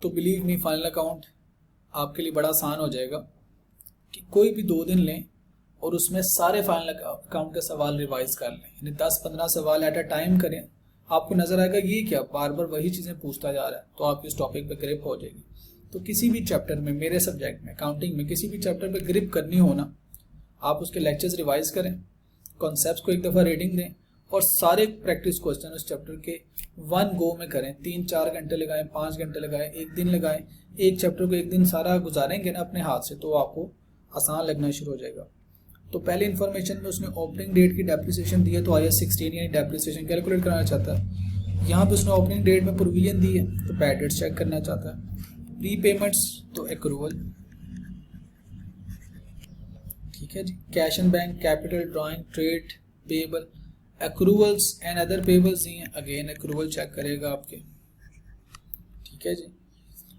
तो believe me final account आपके लिए बड़ा आसान हो जाएगा कि कोई भी 2 दिन लें और उसमें सारे फाइनल अकाउंट के सवाल रिवाइज कर लें, यानी 10-15 सवाल एट अ टाइम करें। आपको नजर आएगा ये क्या बार बार वही चीज़ें पूछता जा रहा है, तो आपकी इस टॉपिक पे ग्रिप हो जाएगी। तो किसी भी चैप्टर में, मेरे सब्जेक्ट में अकाउंटिंग में किसी भी चैप्टर पे ग्रिप करनी हो ना, आप उसके लेक्चर्स रिवाइज करें, कॉन्सेप्ट्स को एक दफ़ा रीडिंग दें और सारे प्रैक्टिस क्वेश्चन उस चैप्टर के 1 गो में करें। 3-4 घंटे लगाएं, 5 घंटे लगाएं, 1 दिन लगाएं। एक चैप्टर को 1 दिन सारा गुजारेंगे ना अपने हाथ से, तो आपको आसान लगना शुरू हो जाएगा। तो पहले इन्फॉर्मेशन में उसने ओपनिंग डेट की डेप्रिसिएशन दी है, तो IAS 16 यानी डेप्रिसिएशन कैलकुलेट करना चाहता है। यहाँ पे उसने ओपनिंग डेट में प्रोविजन दी है, तो बैड डेट चेक करना चाहता है। प्री पेमेंट्स तो एक्रूवल, ठीक है जी। Cash and bank, capital, drawing, trade payable, accruals and other payables दिए हैं, अगेन एक्रूवल चेक करेगा आपके, ठीक है जी।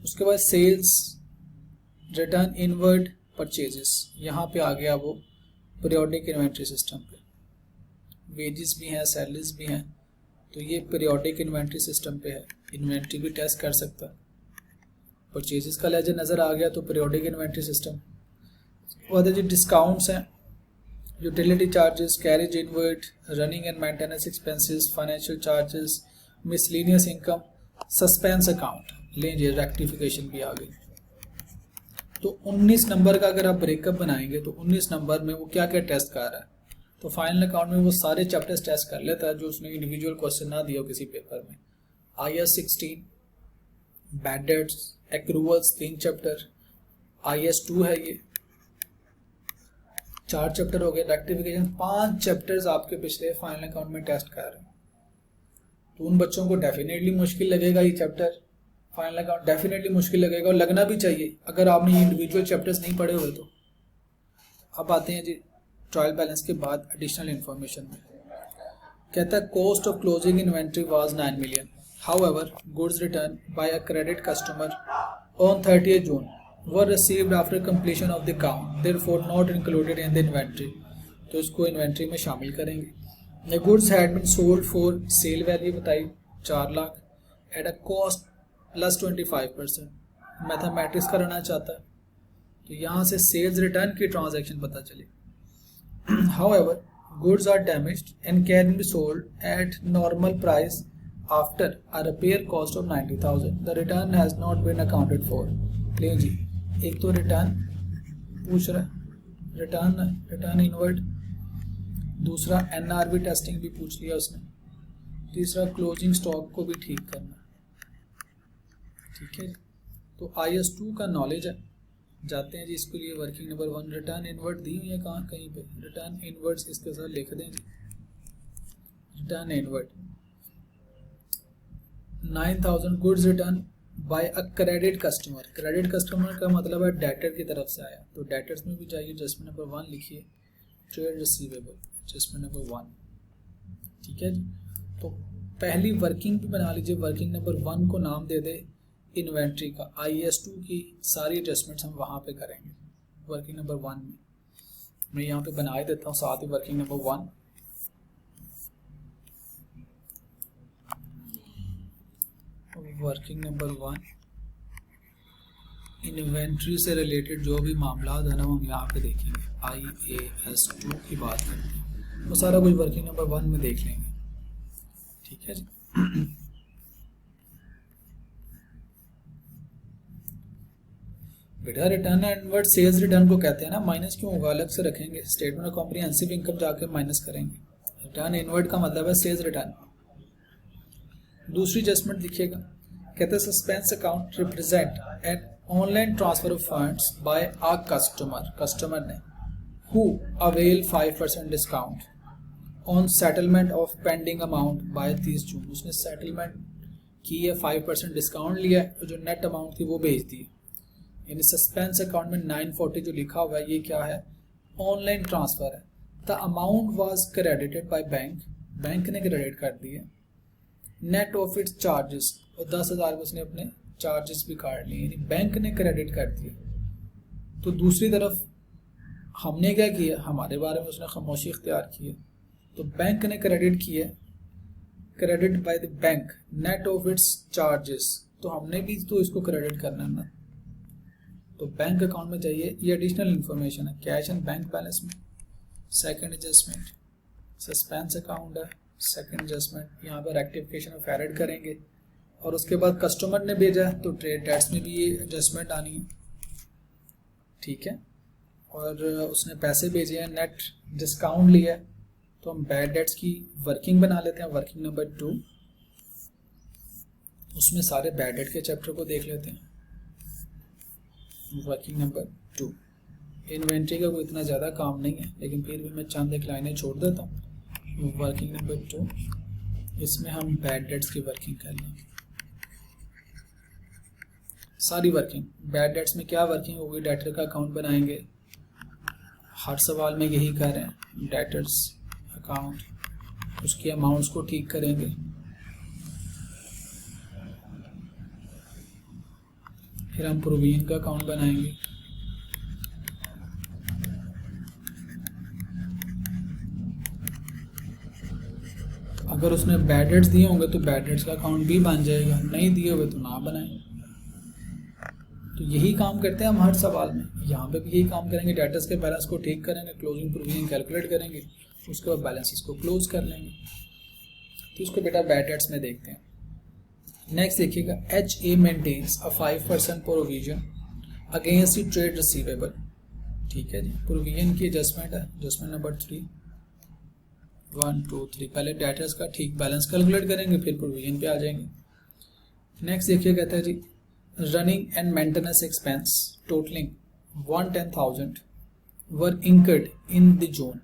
उसके बाद सेल्स, रिटर्न इनवर्ड, परचेजेस, यहाँ पे आ गया वो पीरियोडिक इन्वेंट्री सिस्टम पे। वेजेस भी हैं, सैलरीज भी हैं, तो ये पीरियोडिक इन्वेंट्री सिस्टम पे है। इन्वेंट्री भी टेस्ट कर सकता है। परचेजेस का लेजर नज़र आ गया, तो पीरियोडिक इन्वेंट्री सिस्टम। वो जी डिस्काउंट्स हैं, utility charges, carriage inward, running and maintenance expenses, financial charges, miscellaneous income, suspense account, लीजिए रेक्टिफिकेशन भी आ गई। तो 19 नंबर का अगर आप ब्रेकअप बनाएंगे तो 19 नंबर में वो क्या क्या टेस्ट कर रहा है, तो फाइनल अकाउंट में वो सारे चैप्टर्स टेस्ट कर लेता है जो उसने इंडिविजुअल क्वेश्चन ना दिया हो किसी पेपर में। IAS 16, bad debts, accruals 3 chapter, IAS 2 है ये 4 चैप्टर हो गए, रेक्टिफिकेशन 5 चैप्टर्स आपके पिछले फाइनल अकाउंट में टेस्ट कर रहे हैं। तो उन बच्चों को डेफिनेटली मुश्किल लगेगा ये चैप्टर, फाइनल अकाउंट डेफिनेटली मुश्किल लगेगा और लगना भी चाहिए अगर आपने ये इंडिविजुअल चैप्टर्स नहीं पढ़े हुए तो। अब आते हैं जी ट्रायल बैलेंस के बाद एडिशनल इन्फॉर्मेशन में। कहता है cost of closing inventory was 9 million, however goods return by a credit customer on 30th June were received after completion of the count, therefore not included in the inventory। तो इसको inventory में शामिल करेंगे। The goods had been sold for sale value बताई 4 lakh at a cost plus 25%। Mathematics कराना चाहता है, तो यहाँ से सेल्स रिटर्न की ट्रांजैक्शन पता चली। However, goods are damaged and can be sold at normal price after a repair cost of 90,000. The return has not been accounted for। ले जी, एक तो रिटर्न पूछ रहा है, रिटर्न इनवर्ड, दूसरा NRV टेस्टिंग भी पूछ लिया उसने, तीसरा क्लोजिंग स्टॉक को भी ठीक करना, ठीक है। तो IAS 2 का नॉलेज है, जाते हैं जी इसके लिए। वर्किंग नंबर 1 रिटर्न इनवर्ड दी हुई है कहाँ कहीं पे, रिटर्न इनवर्ड्स इसके साथ लिख दें जी। Return inward 9,000 goods return by a credit customer. Credit customer का मतलब है डेटर की तरफ से आया, तो डेटर्स में भी जाइए, एडजस्टमेंट नंबर 1 लिखिए, ट्रेड रिसीवेबल एडजस्टमेंट नंबर 1, ठीक है जी। तो पहली वर्किंग भी बना लीजिए, वर्किंग नंबर 1 को नाम दे दे इन्वेंट्री का। IAS 2 की सारी एडजस्टमेंट्स हम वहाँ पे करेंगे वर्किंग नंबर 1 में। मैं यहाँ पे बना ही देता हूँ साथ ही working number 1। Working number 1 inventory से रिलेटेड जो भी मामला है ना हम यहाँ पे देखेंगे। IAS 2 की बात करते हैं, वो सारा कुछ वर्किंग नंबर 1 में देख लेंगे, ठीक है जी। बेटा रिटर्न इनवर्ड सेल्स रिटर्न को कहते हैं ना, माइनस क्यों होगा, अलग से रखेंगे। स्टेटमेंट ऑफ कॉम्प्रिहेंसिव इनकम जाके माइनस करेंगे। रिटर्न इनवर्ड का मतलब है सेल्स रिटर्न। दूसरी एडजस्टमेंट दिखिएगा, कहते हैं suspense account represent an online transfer of funds by a customer ने who avail 5% discount on settlement of pending amount by 30 June. उसने सेटलमेंट की है, 5% डिस्काउंट लिया है, जो नेट अमाउंट थी वो भेज दी। यानी सस्पेंस अकाउंट में 940 जो लिखा हुआ है ये क्या है, ऑनलाइन ट्रांसफर है। The amount was credited by bank, bank ने क्रेडिट कर दिए, नेट ऑफ इट्स चार्जेस, और 10,000 उसने अपने चार्जेस भी काट लिए, यानी बैंक ने क्रेडिट कर दिया। तो दूसरी तरफ हमने क्या किया, हमारे बारे में उसने खामोशी इख्तियार की है, तो बैंक ने क्रेडिट किया, credit by the bank net of its charges, तो हमने भी तो इसको क्रेडिट करना है ना। तो बैंक अकाउंट में चाहिए, ये एडिशनल इन्फॉर्मेशन है, कैश एंड बैंक बैलेंस में। सेकंड एडजस्टमेंट सस्पेंस अकाउंट है, सेकंड एडजस्टमेंट यहाँ पर रेक्टिफिकेशन ऑफ एरर करेंगे। और उसके बाद कस्टमर ने भेजा है तो ट्रेड डेट्स में भी ये एडजस्टमेंट आनी है, ठीक है। और उसने पैसे भेजे हैं, नेट डिस्काउंट लिया है, तो हम बैड डेट्स की वर्किंग बना लेते हैं, वर्किंग नंबर 2। उसमें सारे बैड डेट के चैप्टर को देख लेते हैं। वर्किंग नंबर 2, इन्वेंट्री का कोई इतना ज़्यादा काम नहीं है, लेकिन फिर भी मैं चंद एक लाइनें छोड़ देता हूँ। वर्किंग नंबर 2, इसमें हम बैड डेट्स की वर्किंग कर लेंगे, सारी वर्किंग। बैड डेट्स में क्या वर्किंग होगी, डेटर का अकाउंट बनाएंगे, हर सवाल में यही कर रहे हैं, डेटर्स अकाउंट, उसकी अमाउंट्स को ठीक करेंगे, फिर हम प्रोविजन का अकाउंट बनाएंगे, अगर उसने बैड डेट्स दिए होंगे तो बैड डेट्स का अकाउंट भी बन जाएगा, नहीं दिए हुए तो ना बनाएं। तो यही काम करते हैं हम हर सवाल में, यहाँ पे भी यही काम करेंगे, डेटर्स के बैलेंस को ठीक करेंगे, क्लोजिंग प्रोविजन कैलकुलेट करेंगे, उसके बाद बैलेंसेस को क्लोज कर लेंगे। तो इसको बेटा बैड डेट्स में देखते हैं। नेक्स्ट देखिएगा, HA maintains a 5% provision against the trade receivable, ठीक है जी। प्रोविजन की एडजस्टमेंट है, एडजस्टमेंट नंबर 3, 1 2 3। पहले डेटर्स का ठीक बैलेंस कैलकुलेट करेंगे, फिर प्रोविजन पे आ जाएंगे। नेक्स्ट देखिए, कहता है जी running and maintenance expense totalling 110,000 were incurred in the June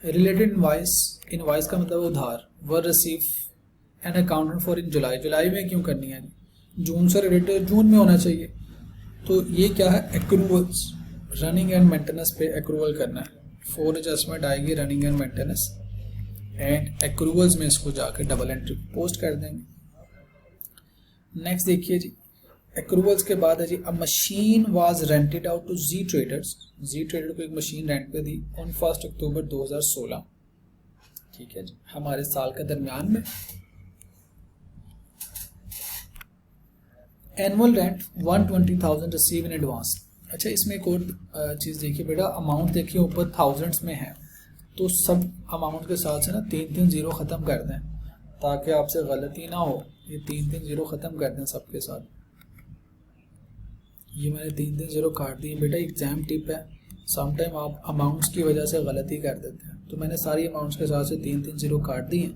related invoice, invoice का मतलब उधार, were receive and accounted for in July. जुलाई में क्यों करनी है, जून से रिलेटेड जून में होना चाहिए। तो ये क्या है, एक्रूवल्स, रनिंग एंड मेंटेनेंस पे एक्रूवल करना है। 4 एडजस्टमेंट आएगी रनिंग एंड मेंटेनेंस एंड एक्रूवल्स में इसको जाकर डबल एंट्री पोस्ट कर देंगे। नेक्स्ट देखिए जी, एक्रूवल्स के बाद है जी, a machine was rented out to G traders, G trader को एक मशीन रेंट पे दी ऑन 1 अक्टूबर 2016, ठीक है जी, हमारे साल के दरमियान में। Annual rent 120,000 receive in advance. अच्छा, इसमें एक और चीज़ देखिए बेटा, अमाउंट देखिए ऊपर थाउजेंड्स में है, तो सब अमाउंट के साथ से ना 3 0 ख़त्म कर दें ताकि आपसे गलती ना हो। ये 3 0 ख़त्म कर दें सबके साथ। ये मैंने 3 0 काट दिए बेटा, एग्जाम टिप है, समटाइम आप अमाउंट्स की वजह से गलती कर देते हैं, तो मैंने सारी अमाउंट्स के साथ से 3 0 काट दिए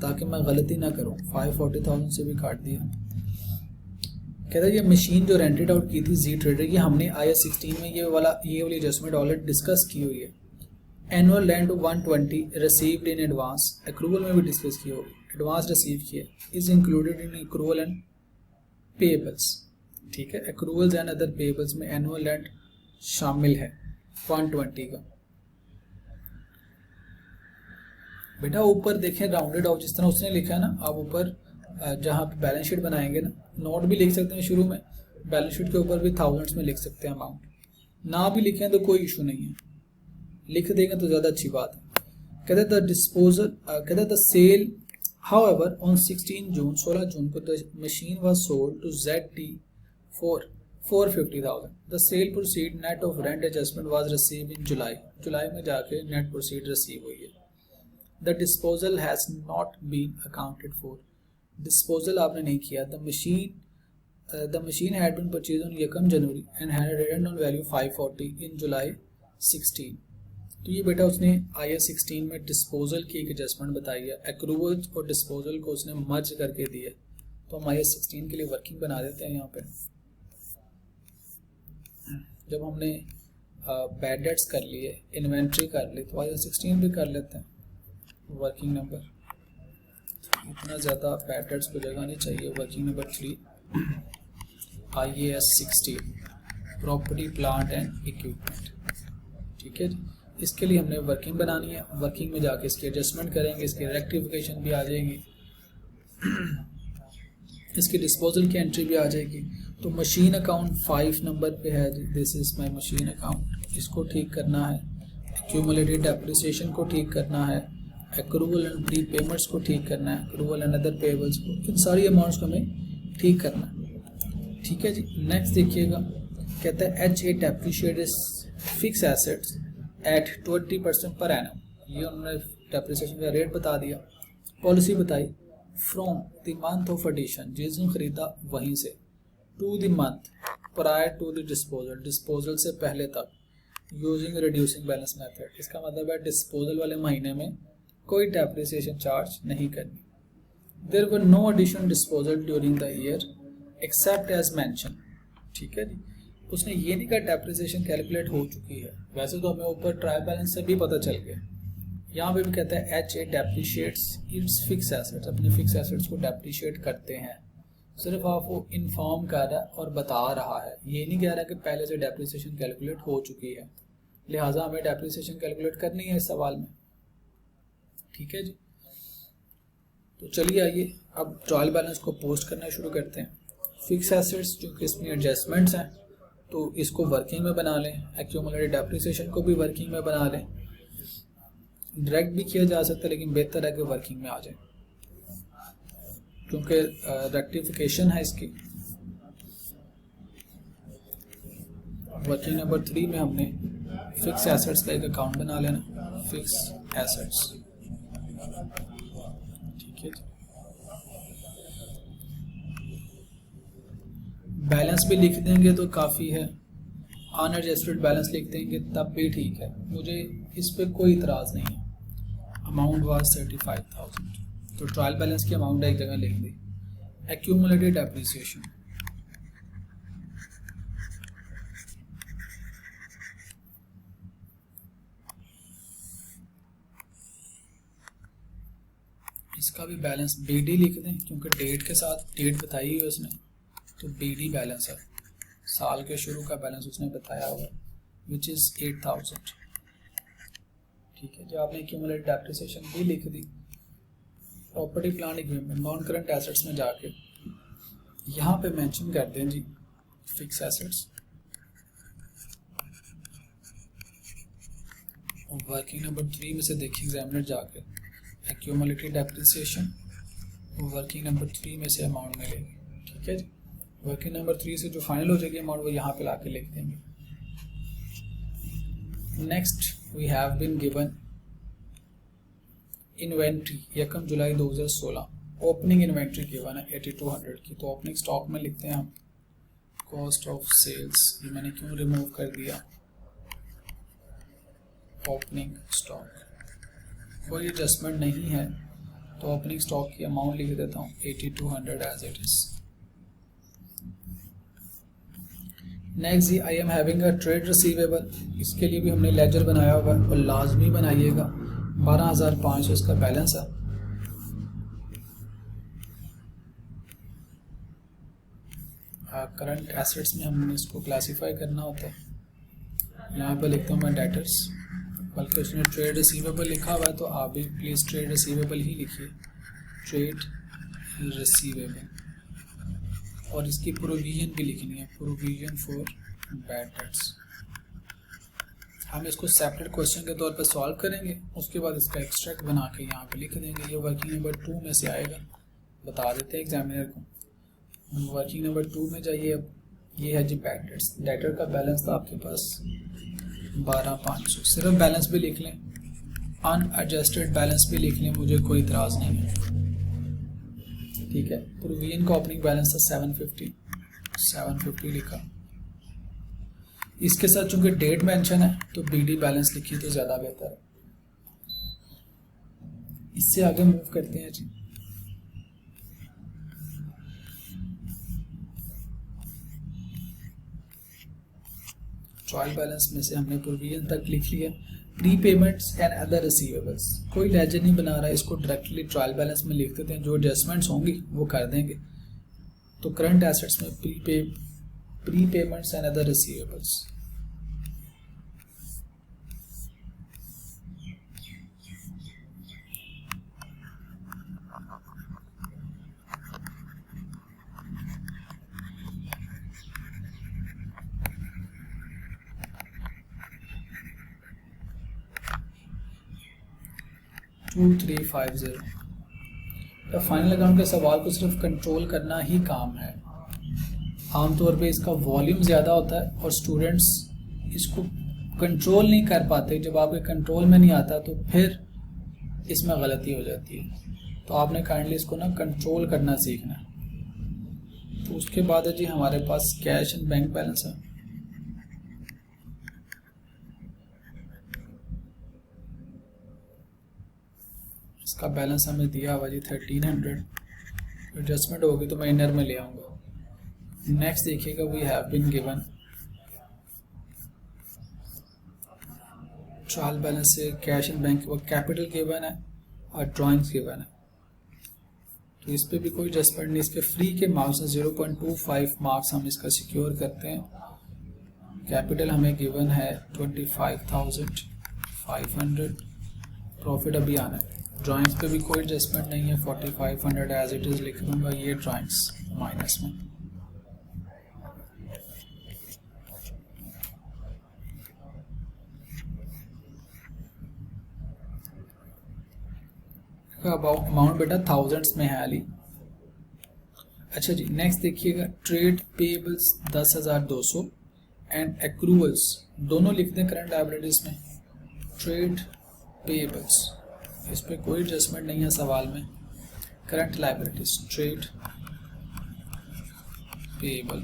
ताकि मैं गलती ना करूँ। 540,000 से भी काट दिया। कहता है ये मशीन जो रेंटेड आउट की थी जी ट्रेडर, ये हमने IAS 16 में ये वाली एडजस्टमेंट ऑलरेडी डिस्कस की हुई है। Annual rent 120 received in advance, accrual में भी डिस्कस की होगी, एडवांस रिसीव किया, is included in accrual and payables, ठीक है। एक्रूवल्स एंड अदर पेएबल्स में एनुअल रेंट शामिल है 120 का। बेटा ऊपर देखें राउंडेड ऑफ, जिस तरह उसने लिखा है ना, आप ऊपर जहाँ पे बैलेंस शीट बनाएंगे ना, नोट भी लिख सकते हैं शुरू में, बैलेंस शीट के ऊपर भी थाउजेंड्स में लिख सकते हैं अमाउंट, ना भी लिखें तो कोई इशू नहीं है, लिख देंगे तो ज़्यादा अच्छी बात है। कहते द डिस्पोजल, कहते the sale however on 16 June, 16 जून को the machine was sold to ZT for 450,000। The sale proceed net of rent adjustment was receive in July, जुलाई में जाके नेट प्रोसीड रिसीव हुई है। The disposal has not been accounted for, disposal आपने नहीं किया। The machine had been purchase on 1 January and had return on value 540 in जुलाई 16। तो ये बेटा उसने IAS 16 में डिस्पोजल की एक एडजस्टमेंट बताई है, एक्रूवल और डिस्पोजल को उसने मर्ज करके दिया। तो हम IAS 16 के लिए वर्किंग बना देते हैं यहाँ पे। जब हमने बैड डेट्स कर लिए, इन्वेंट्री कर ली, तो IAS 16 भी कर लेते हैं। वर्किंग नंबर, इतना ज़्यादा बैड डेट्स को जगह नहीं चाहिए। Working number 3 IAS 16 property plant and equipment, ठीक है जी। इसके लिए हमने वर्किंग बनानी है, वर्किंग में जाके इसकी एडजस्टमेंट करेंगे, इसकी रेक्टिफिकेशन भी आ जाएगी, इसकी डिस्पोजल की एंट्री भी आ जाएगी। तो मशीन अकाउंट 5 नंबर पे है जी, this is my machine account, इसको ठीक करना है। एक्यूमुलेटेड डेप्रिसिएशन को ठीक करना है, एक्रूवल एंड प्री पेमेंट्स को ठीक करना है, एक्रूवल एंड अदर पेबल्स को, इन सारी अमाउंट्स को हमें ठीक करना है। ठीक है जी। नेक्स्ट देखिएगा, कहता है HA depreciate fix assets at 20% per annum. ये उन्होंने डेप्रिसिएशन का रेट बता दिया, पॉलिसी बताई। From the month of addition, जिस दिन खरीदा वहीं से, to the month prior to the disposal, disposal से पहले तक, यूजिंग रिड्यूसिंग बैलेंस मेथड। इसका मतलब है डिस्पोजल वाले महीने में कोई डेप्रिसिएशन चार्ज नहीं करनी। There were no addition disposal during the year except as mention. ठीक है जी। उसने ये नहीं कहा डेप्रिसिएशन कैलकुलेट हो चुकी है, वैसे तो हमें ऊपर ट्रायल बैलेंस से भी पता चल गया। यहाँ पे भी कहता है HA depreciates it's fix assets, अपने फिक्स एसेट्स को डेप्रिशिएट करते हैं। सिर्फ आपको इन्फॉर्म कर रहा है और बता रहा है, ये नहीं कह रहा कि पहले से डेप्रिसिएशन कैलकुलेट हो चुकी है, लिहाजा हमें डेप्रिसिएशन कैलकुलेट करनी है इस सवाल में। ठीक है जी। तो चलिए आइए अब ट्रायल बैलेंस को पोस्ट करना शुरू करते हैं। फिक्स एसेट्स जो कि इसमें एडजस्टमेंट्स हैं, तो इसको वर्किंग में बना लें, एक्यूमुलेटेड डेप्रिसिएशन को भी वर्किंग में बना लें। डायरेक्ट भी किया जा सकता है, लेकिन बेहतर है कि वर्किंग में आ जाए, क्योंकि रेक्टिफिकेशन है इसकी। वर्किंग नंबर 3 में हमने फिक्स एसेट्स का एक अकाउंट बना लेना, फिक्स एसेट्स। ठीक है जी। बैलेंस भी लिख देंगे तो काफ़ी है, अनएडजस्टेड बैलेंस लिख देंगे तब भी ठीक है, मुझे इस पर कोई इतराज़ नहीं है। अमाउंट वाज 35,000, तो ट्रायल बैलेंस की अमाउंट एक जगह लिख दी। एक्यूमुलेटेड डेप्रिसिएशन, इसका भी बैलेंस BD लिख दें, क्योंकि डेट के साथ डेट बताई हुई है उसने, तो BD बैलेंस है, साल के शुरू का बैलेंस उसने बताया हुआ, विच इज़ 8,000। ठीक है, जो आपने एक्यूमुलेटेड डेप्रिसिएशन भी लिख दी। Property plant equipment non current assets में जाके यहाँ पे मेंशन कर दें जी फिक्स एसेट्स, और वर्किंग नंबर 3 में से देखिए एग्जामिनर जाके एक्यूमुलेटेड डेप्रिसिएशन, वर्किंग नंबर 3 में से अमाउंट मिलेगी। ठीक है जी। वर्किंग नंबर 3 से जो फाइनल हो जाएगी अमाउंट वो यहाँ पे लाके लिख देंगे। Next we have been given inventory 1 July 2016, opening inventory given है 8200 की, तो ओपनिंग स्टॉक में लिखते हैं हम कॉस्ट ऑफ सेल्स। ये मैंने क्यों रिमूव कर दिया, ओपनिंग स्टॉक कोई एडजस्टमेंट नहीं है, तो ओपनिंग स्टॉक की अमाउंट लिख देता हूँ 8200 एज इट इज। नेक्स्ट जी, I am having a trade receivable, इसके लिए भी हमने लेजर बनाया हुआ है और लाजमी बनाइएगा। 12,500 इसका बैलेंस है। करंट एसेट्स में हमने इसको क्लासिफाई करना होता है। यहाँ पे लिखता हूँ मैं डेटर्स, बल्कि उसने ट्रेड रिसीवेबल लिखा हुआ है तो आप भी प्लीज़ ट्रेड रिसीवेबल ही लिखिए, ट्रेड रिसीवेबल। और इसकी प्रोविजन भी लिखनी है, प्रोविजन फॉर बैड डेट्स। हम इसको सेपरेट क्वेश्चन के तौर पर सॉल्व करेंगे, उसके बाद इसका एक्सट्रैक्ट बना के यहाँ पे लिख देंगे। ये वर्किंग नंबर 2 में से आएगा, बता देते हैं एग्जामिनर को। वर्किंग नंबर 2 में जाइए। अब ये है जी बैड डेट्स, डेटर का बैलेंस था आपके पास 12,500, सिर्फ बैलेंस भी लिख लें, अनएडजस्टेड बैलेंस भी लिख लें, मुझे कोई इतराज़ नहीं है। ठीक है, प्रोविजन का ओपनिंग बैलेंस था 750 लिखा। इसके साथ चूंकि डेट मेंशन है तो BD बैलेंस लिखिए तो ज़्यादा बेहतर है। इससे आगे मूव करते हैं जी। ट्रायल बैलेंस में से हमने प्रोविजन तक लिख लिया। Pre payments and other receivables, कोई लेजर नहीं बना रहा है, इसको डायरेक्टली ट्रायल बैलेंस में लिख देते हैं, जो एडजस्टमेंट्स होंगी वो कर देंगे। तो करंट एसेट्स में prepayments and other receivables, to 350। तो फाइनल अकाउंट के सवाल को सिर्फ कंट्रोल करना ही काम है। आमतौर पे इसका वॉल्यूम ज़्यादा होता है और स्टूडेंट्स इसको कंट्रोल नहीं कर पाते। जब आपके कंट्रोल में नहीं आता तो फिर इसमें गलती हो जाती है। तो आपने काइंडली इसको ना कंट्रोल करना सीखना है। तो उसके बाद है जी हमारे पास कैश एंड बैंक बैलेंस है। इसका बैलेंस हमें दिया हुआ जी 1300। एडजस्टमेंट होगी तो मैं इनर में ले आऊँगा। नेक्स्ट देखिएगा, we have been given trial balance से cash and bank capital given है और ड्राइंग्स गिवन है। तो इस पर भी कोई एडजस्टमेंट नहीं। इसके फ्री के मार्क्स हैं 0.25 मार्क्स हम इसका सिक्योर करते हैं। कैपिटल हमें गिवन है 25,500। प्रॉफिट अभी आना है। ड्राइंग्स पे भी कोई एडजस्टमेंट नहीं है, 4500 एज इट इज़ लिख दूँगा। ये ड्राइंग्स माइनस में। अमाउंट बेटा थाउजेंड्स में है अली। अच्छा जी, नेक्स्ट देखिएगा, ट्रेड पेबल्स 10,200 एंड एक्रूवल्स दोनों लिखते हैं करंट लायबिलिटीज में। ट्रेड पेबल्स इस पर कोई एडजस्टमेंट नहीं है सवाल में। करंट लायबिलिटीज ट्रेड पेबल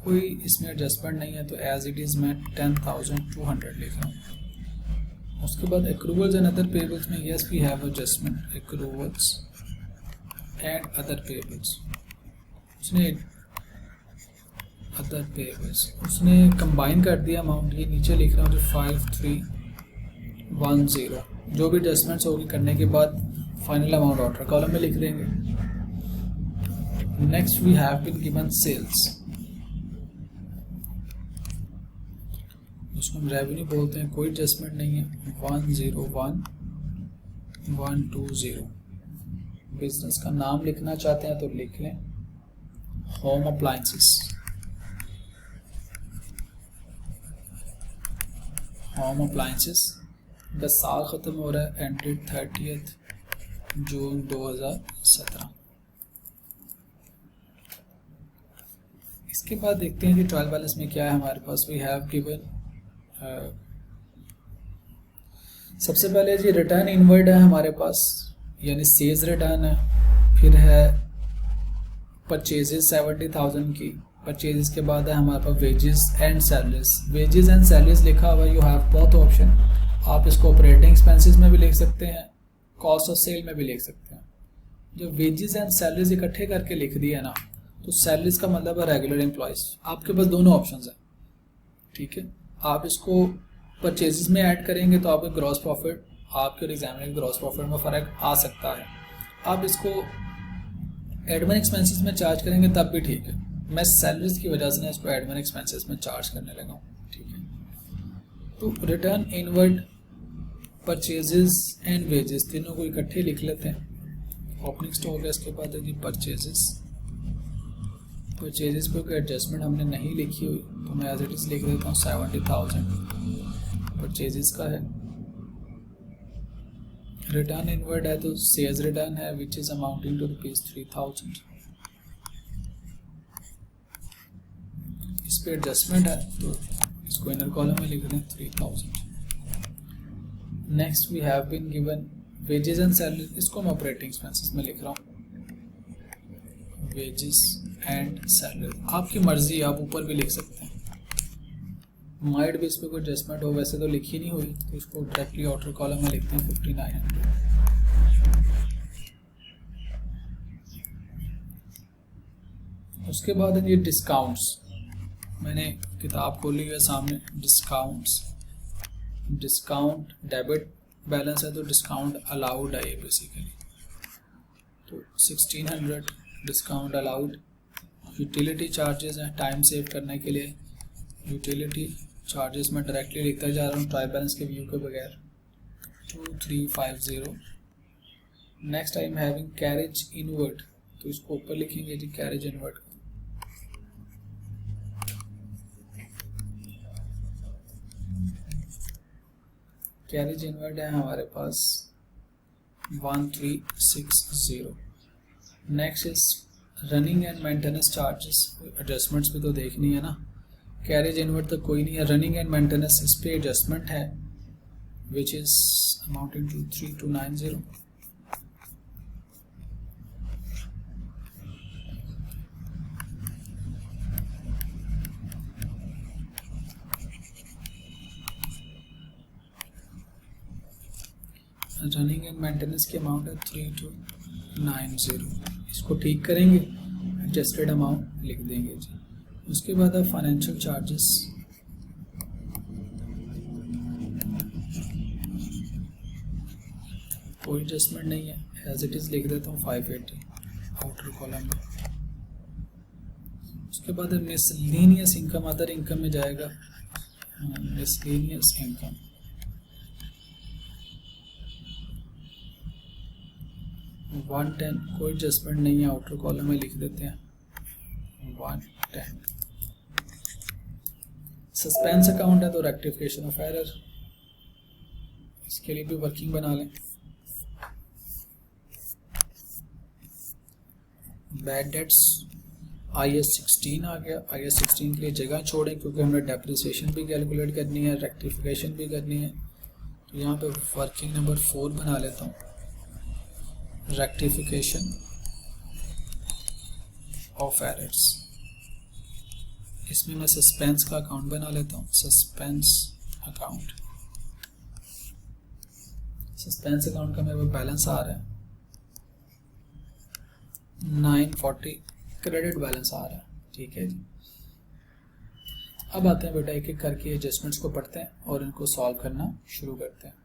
कोई इसमें एडजस्टमेंट नहीं है, तो एज इट इज़ मैं 10,200 लिख रहा हूँ। उसके बाद एक्रूवल्स एंड अदर पेबल्स में yes we have adjustment. Accruals and other payables उसने कंबाइन कर दिया अमाउंट। ये नीचे लिख रहा हूँ जो 5310। जो भी एडजस्टमेंट्स होगी करने के बाद फाइनल अमाउंट ऑर्डर कॉलम में लिख देंगे। Next we have been given sales, उसको हम रेवेन्यू बोलते हैं। कोई एडजस्टमेंट नहीं है। 101,120। बिजनेस का नाम लिखना चाहते हैं तो लिख लें, होम अप्लायंसेस। होम अप्लायंसेस बस साल ख़त्म हो रहा है, एंडेड 30 जून 2017। इसके बाद देखते हैं कि ट्रायल बैलेंस में क्या है हमारे पास। वी हैव गिवन सबसे पहले जी रिटर्न इनवर्ड है हमारे पास, यानी सेल्स रिटर्न है। फिर है परचेजेस 70,000 की। परचेजेस के बाद है हमारे पास wages and salaries. Wages and salaries लिखा हुआ, यू हैव बोथ ऑप्शन। आप इसको ऑपरेटिंग एक्सपेंसेस में भी लिख सकते हैं, कॉस्ट ऑफ सेल में भी लिख सकते हैं। जब वेजेस एंड सैलरीज इकट्ठे करके लिख दिया ना, तो सैलरीज का मतलब है रेगुलर एम्प्लॉयज़। आपके पास दोनों ऑप्शंस हैं, ठीक है। आप इसको परचेजेस में ऐड करेंगे तो आपके ग्रॉस प्रॉफिट, आपके और एग्जामिनर के ग्रॉस प्रॉफिट में फ़र्क आ सकता है। आप इसको एडमिन एक्सपेंसेस में चार्ज करेंगे तब भी ठीक है। मैं सैलरीज की वजह से ना इसको एडमिन एक्सपेंसेस में चार्ज करने लगा हूँ, ठीक है। तो return inward, purchases and wages तीनों को इकट्ठे लिख लेते हैं। ओपनिंग स्टॉक है, इसके बाद है जी परचेजेस। परचेजेस पे कोई एडजस्टमेंट हमने नहीं लिखी हुई, तो मैं एज इट इज़ लिख देता हूँ 70,000 परचेजेस का है। रिटर्न इनवर्ड है तो सेल्स रिटर्न है विच इज़ अमाउंटिंग टू ₹3,000। इस पे एडजस्टमेंट है तो इसको इनर कॉलम में लिख दें 3,000। Next we have been given wages and salary, इसको मैं ऑपरेटिंग एक्सपेंसेस में लिख रहा हूँ। वेजेस एंड सैलरी आपकी मर्जी, आप ऊपर भी लिख सकते हैं। माइट भी इस पर कोई एडजस्टमेंट हो, वैसे तो लिखी नहीं हुई, तो इसको डायरेक्टली आउटर कॉलम में लिखते हैं 5900। उसके बाद ये डिस्काउंट्स, मैंने किताब खोली है सामने। डिस्काउंट डेबिट बैलेंस है तो डिस्काउंट अलाउड है ये बेसिकली। तो 1600 डिस्काउंट अलाउड। यूटिलिटी चार्जेस हैं टाइम सेव करने के लिए। यूटिलिटी चार्जेस में डायरेक्टली लिखता जा रहा हूँ ट्रायल बैलेंस के व्यू के बगैर, 2350। Next I am having carriage inward, तो इसको ऊपर लिखेंगे जी कैरेज इनवर्ड। कैरेज इनवर्ड है हमारे पास 1360। Next is running and maintenance charges, adjustments भी तो देखनी है ना। कैरेज इनवर्ट तो कोई नहीं है, रनिंग एंड मेंटेनेंस इस पे एडजस्टमेंट है which is amounting to 3290। Running and maintenance की अमाउंट है 3290, इसको ठीक करेंगे, एडजस्टेड अमाउंट लिख देंगे जी। उसके बाद अब फाइनेंशियल चार्जेस, कोई एडजस्टमेंट नहीं है, एज इट इज लिख देता हूँ 580 आउटर कॉलम में। उसके बाद मिसलेनियस इनकम, अदर इनकम में जाएगा मिसलेनियस इनकम, वन 110, कोई एडजस्टमेंट नहीं है, आउटर कॉलम में लिख देते हैं 110। सस्पेंस अकाउंट है तो रेक्टिफिकेशन ऑफ एरर, इसके लिए भी वर्किंग बना लें। बैड डेट्स IAS 16 आ गया, IAS 16 के लिए जगह छोड़ें क्योंकि हमने डेप्रिसिएशन भी कैलकुलेट करनी है, रेक्टिफिकेशन भी करनी है। तो यहाँ पे वर्किंग नंबर 4 बना लेता हूँ, रेक्टिफिकेशन ऑफ एरर्स। इसमें मैं सस्पेंस का अकाउंट बना लेता हूँ, सस्पेंस अकाउंट। सस्पेंस अकाउंट का मेरे पास बैलेंस आ रहा है 940, क्रेडिट बैलेंस आ रहा है, ठीक है जी। अब आते हैं बेटा एक एक करके एडजस्टमेंट्स को पढ़ते हैं और इनको सॉल्व करना शुरू करते हैं।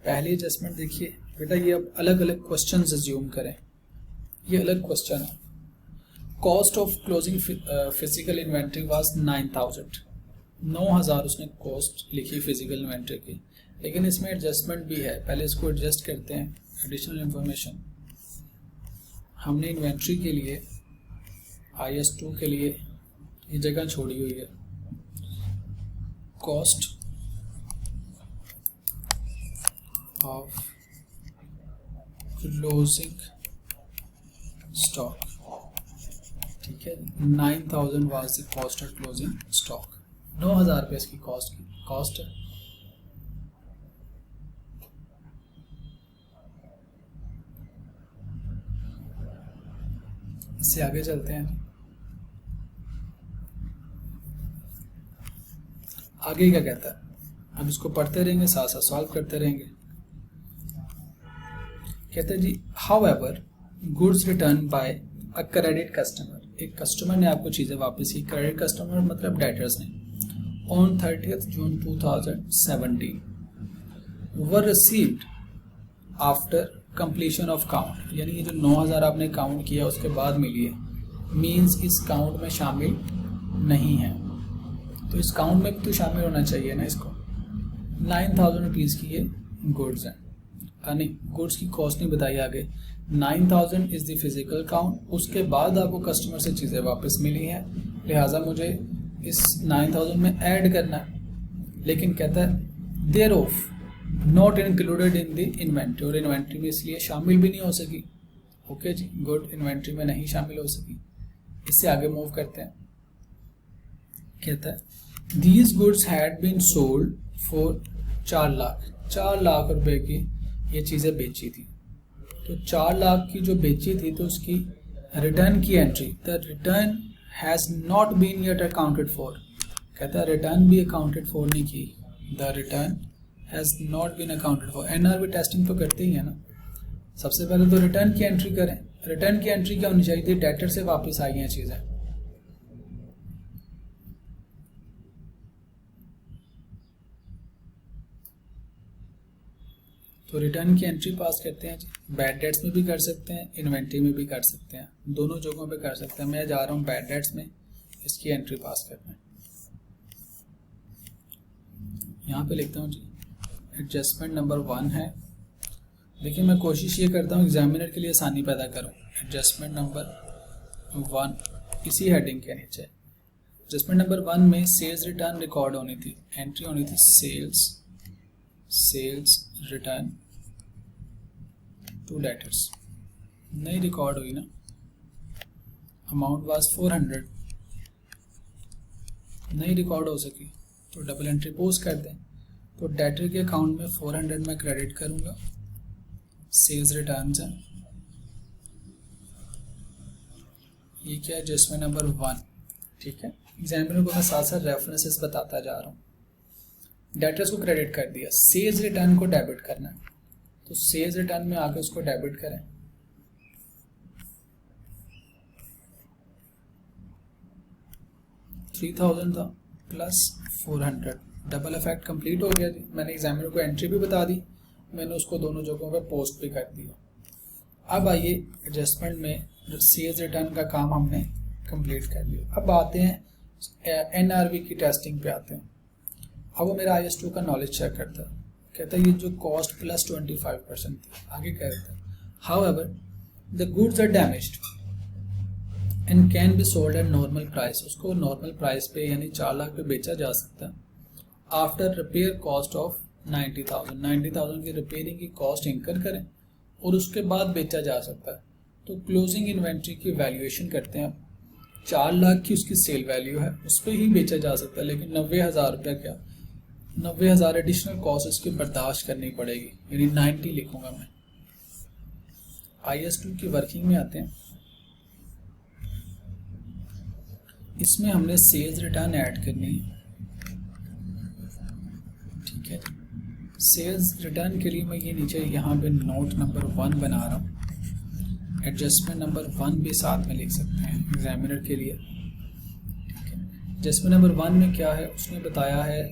पहली एडजस्टमेंट देखिए बेटा, ये अब अलग अलग क्वेश्चन अज्यूम करें, ये अलग क्वेश्चन है। Cost of closing physical inventory was 9000, 9000 उसने कॉस्ट लिखी फिजिकल इन्वेंट्री की, लेकिन इसमें एडजस्टमेंट भी है। पहले इसको एडजस्ट करते हैं। एडिशनल इंफॉर्मेशन, हमने इन्वेंट्री के लिए IAS 2 के लिए ये जगह छोड़ी हुई है, कॉस्ट of closing stock, ठीक है। 9000 was the cost of closing stock, 9000 रुपये इसकी कॉस्ट है। इससे आगे चलते हैं, आगे क्या कहता है, हम इसको पढ़ते रहेंगे, साथ साथ सॉल्व करते रहेंगे। कहते हैं जी, however goods return by a credit customer, एक कस्टमर ने आपको चीज़ें वापस की, क्रेडिट कस्टमर मतलब डेटर्स ने, on 30 June 2017 were received after completion of count, यानी ये जो 9000 आपने काउंट किया उसके बाद मिली है, मीन्स इस काउंट में शामिल नहीं है। तो इस काउंट में भी तो शामिल होना चाहिए ना इसको। 9000 रुपीज़ की ये गुड्स हैं, नहीं गुड्स की कॉस्ट नहीं बताई आगे। 9000 इज द फिजिकल काउंट, उसके बाद आपको कस्टमर से चीज़ें वापस मिली हैं, लिहाजा मुझे इस 9000 में ऐड करना है। लेकिन कहता है they're of not included in the inventory, और इन्वेंट्री में इसलिए शामिल भी नहीं हो सकी। ओके जी, गुड इन्वेंट्री में नहीं शामिल हो सकी। इससे आगे मूव करते हैं। कहता है these goods had been sold for 4 lakh रुपए की ये चीज़ें बेची थी। तो 4 लाख की जो बेची थी तो उसकी रिटर्न की entry, the return has not been yet accounted for, कहता है रिटर्न भी अकाउंटेड फॉर नहीं की, the return has not been accounted for. NRV testing तो करते ही है ना, सबसे पहले तो रिटर्न की एंट्री करें। रिटर्न की एंट्री क्या होनी चाहिए थी, डेटर से वापस आई हैं चीज़ें। तो रिटर्न की एंट्री पास करते हैं जी। बैड डेट्स में भी कर सकते हैं, इन्वेंट्री में भी कर सकते हैं, दोनों जगहों पे कर सकते हैं। मैं जा रहा हूँ बैड डेट्स में, इसकी एंट्री पास करना है। यहाँ पे लिखता हूँ जी, एडजस्टमेंट नंबर 1 है। देखिए मैं कोशिश ये करता हूँ एग्जामिनर के लिए आसानी पैदा करूँ। एडजस्टमेंट नंबर 1 इसी हेडिंग के नीचे एडजस्टमेंट नंबर 1 में सेल्स रिटर्न रिकॉर्ड होनी थी, एंट्री होनी थी सेल्स रिटर्न टू डेटर्स, नहीं रिकॉर्ड हुई ना, अमाउंट वाज 400, नहीं रिकॉर्ड हो सकी, तो डबल एंट्री पोस्ट कर दें। तो डेटर के अकाउंट में 400 मैं क्रेडिट करूंगा, सेल्स रिटर्न है, ये क्या है एडजस्टमेंट नंबर 1, ठीक है। एग्जामिनर को मैं साथ साथ रेफरेंसेस बताता जा रहा हूँ। डेटर्स को क्रेडिट कर दिया, सेल्स रिटर्न को डेबिट करना है, तो सेल्स रिटर्न में आके उसको डेबिट करें, $3000 था प्लस 400, डबल इफेक्ट कंप्लीट हो गया जी। मैंने एग्जामिनर को एंट्री भी बता दी, मैंने उसको दोनों जगहों पे पोस्ट भी कर दिया। अब आइए एडजस्टमेंट में सेल्स रिटर्न का काम हमने कंप्लीट कर लिया। अब आते हैं एनआरवी की टेस्टिंग पे आते हैं। अब वो मेरा IS2 का नॉलेज चेक करता है, कहता है ये जो कॉस्ट प्लस 25% थी, आगे कहता है however the goods are damaged and can be sold at normal price, उसको नॉर्मल प्राइस पे यानी 4 लाख पे बेचा जा सकता है। आफ्टर रिपेयर कॉस्ट ऑफ 90,000 की रिपेयरिंग की कॉस्ट इंकर करें और उसके बाद बेचा जा सकता है। तो क्लोजिंग इन्वेंट्री की वैल्यूएशन करते हैं, 4 लाख की उसकी सेल वैल्यू है, उस पर ही बेचा जा सकता है, लेकिन 90,000 रुपया क्या, 90,000 एडिशनल कॉस्ट इसकी बर्दाश्त करनी पड़ेगी, यानी 90 लिखूंगा मैं। IS2 की वर्किंग में आते हैं, इसमें हमने सेल्स रिटर्न ऐड करनी है, ठीक है। सेल्स रिटर्न के लिए मैं ये नीचे यहाँ पे नोट नंबर 1 बना रहा हूँ, एडजस्टमेंट नंबर 1 भी साथ में लिख सकते हैं एग्जामिनर के लिए, ठीक है। एडजस्टमेंट नंबर 1 में क्या है, उसने बताया है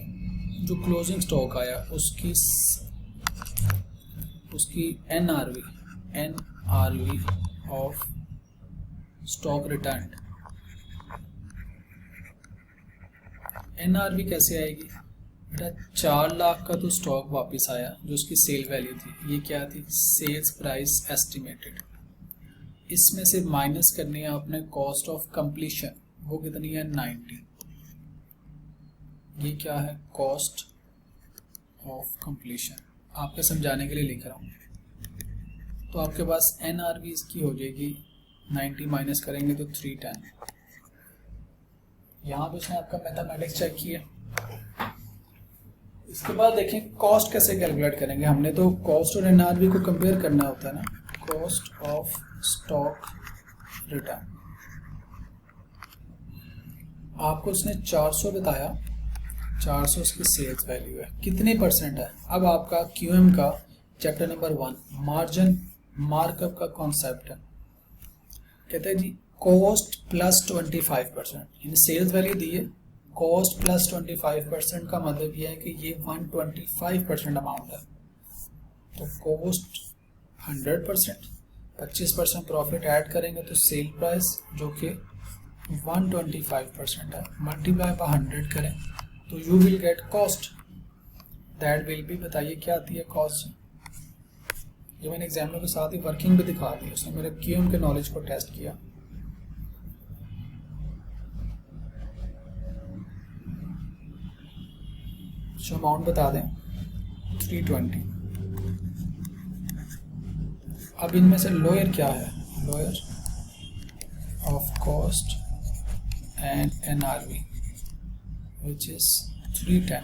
जो क्लोजिंग स्टॉक आया उसकी NRV of stock return. NRV कैसे आएगी बेटा, 4 लाख का तो स्टॉक वापस आया जो उसकी सेल वैल्यू थी, ये क्या थी, सेल्स प्राइस एस्टिमेटेड, इसमें से माइनस करनी है आपने कॉस्ट ऑफ कंप्लीशन, वो कितनी है 90, ये क्या है कॉस्ट ऑफ कंप्लीशन, आपके समझाने के लिए लिख रहा हूँ। तो आपके पास NRV इसकी हो जाएगी 90 माइनस करेंगे तो 310, यहाँ पे उसने आपका मैथमेटिक्स चेक किया। इसके बाद देखें कॉस्ट कैसे कैलकुलेट करेंगे, हमने तो कॉस्ट और NRV को कंपेयर करना होता है ना, कॉस्ट ऑफ स्टॉक रिटर्न, आपको उसने 400 बताया, 400 उसकी सेल्स वैल्यू है, कितने परसेंट है। अब आपका QM का चैप्टर नंबर 1 मार्जिन मार्कअप का कॉन्सेप्ट है, कहते हैं जी कॉस्ट प्लस 25%, यानी सेल्स वैल्यू दी है, कॉस्ट प्लस 25% का मतलब यह है कि ये 125% अमाउंट है, तो कॉस्ट 100%, 25% प्रॉफिट ऐड करेंगे तो सेल प्राइस जो कि 125% है, मल्टीप्लाई बाय 100 करें तो you will get cost, that will be, बताइए क्या आती है कॉस्ट। ये मैंने एग्जामिनर के साथ ही वर्किंग भी दिखा दी, उसने मेरे QM के नॉलेज को टेस्ट किया। जो अमाउंट बता दें 320। अब इनमें से लोअर क्या है, lower of cost and NRV which is 310,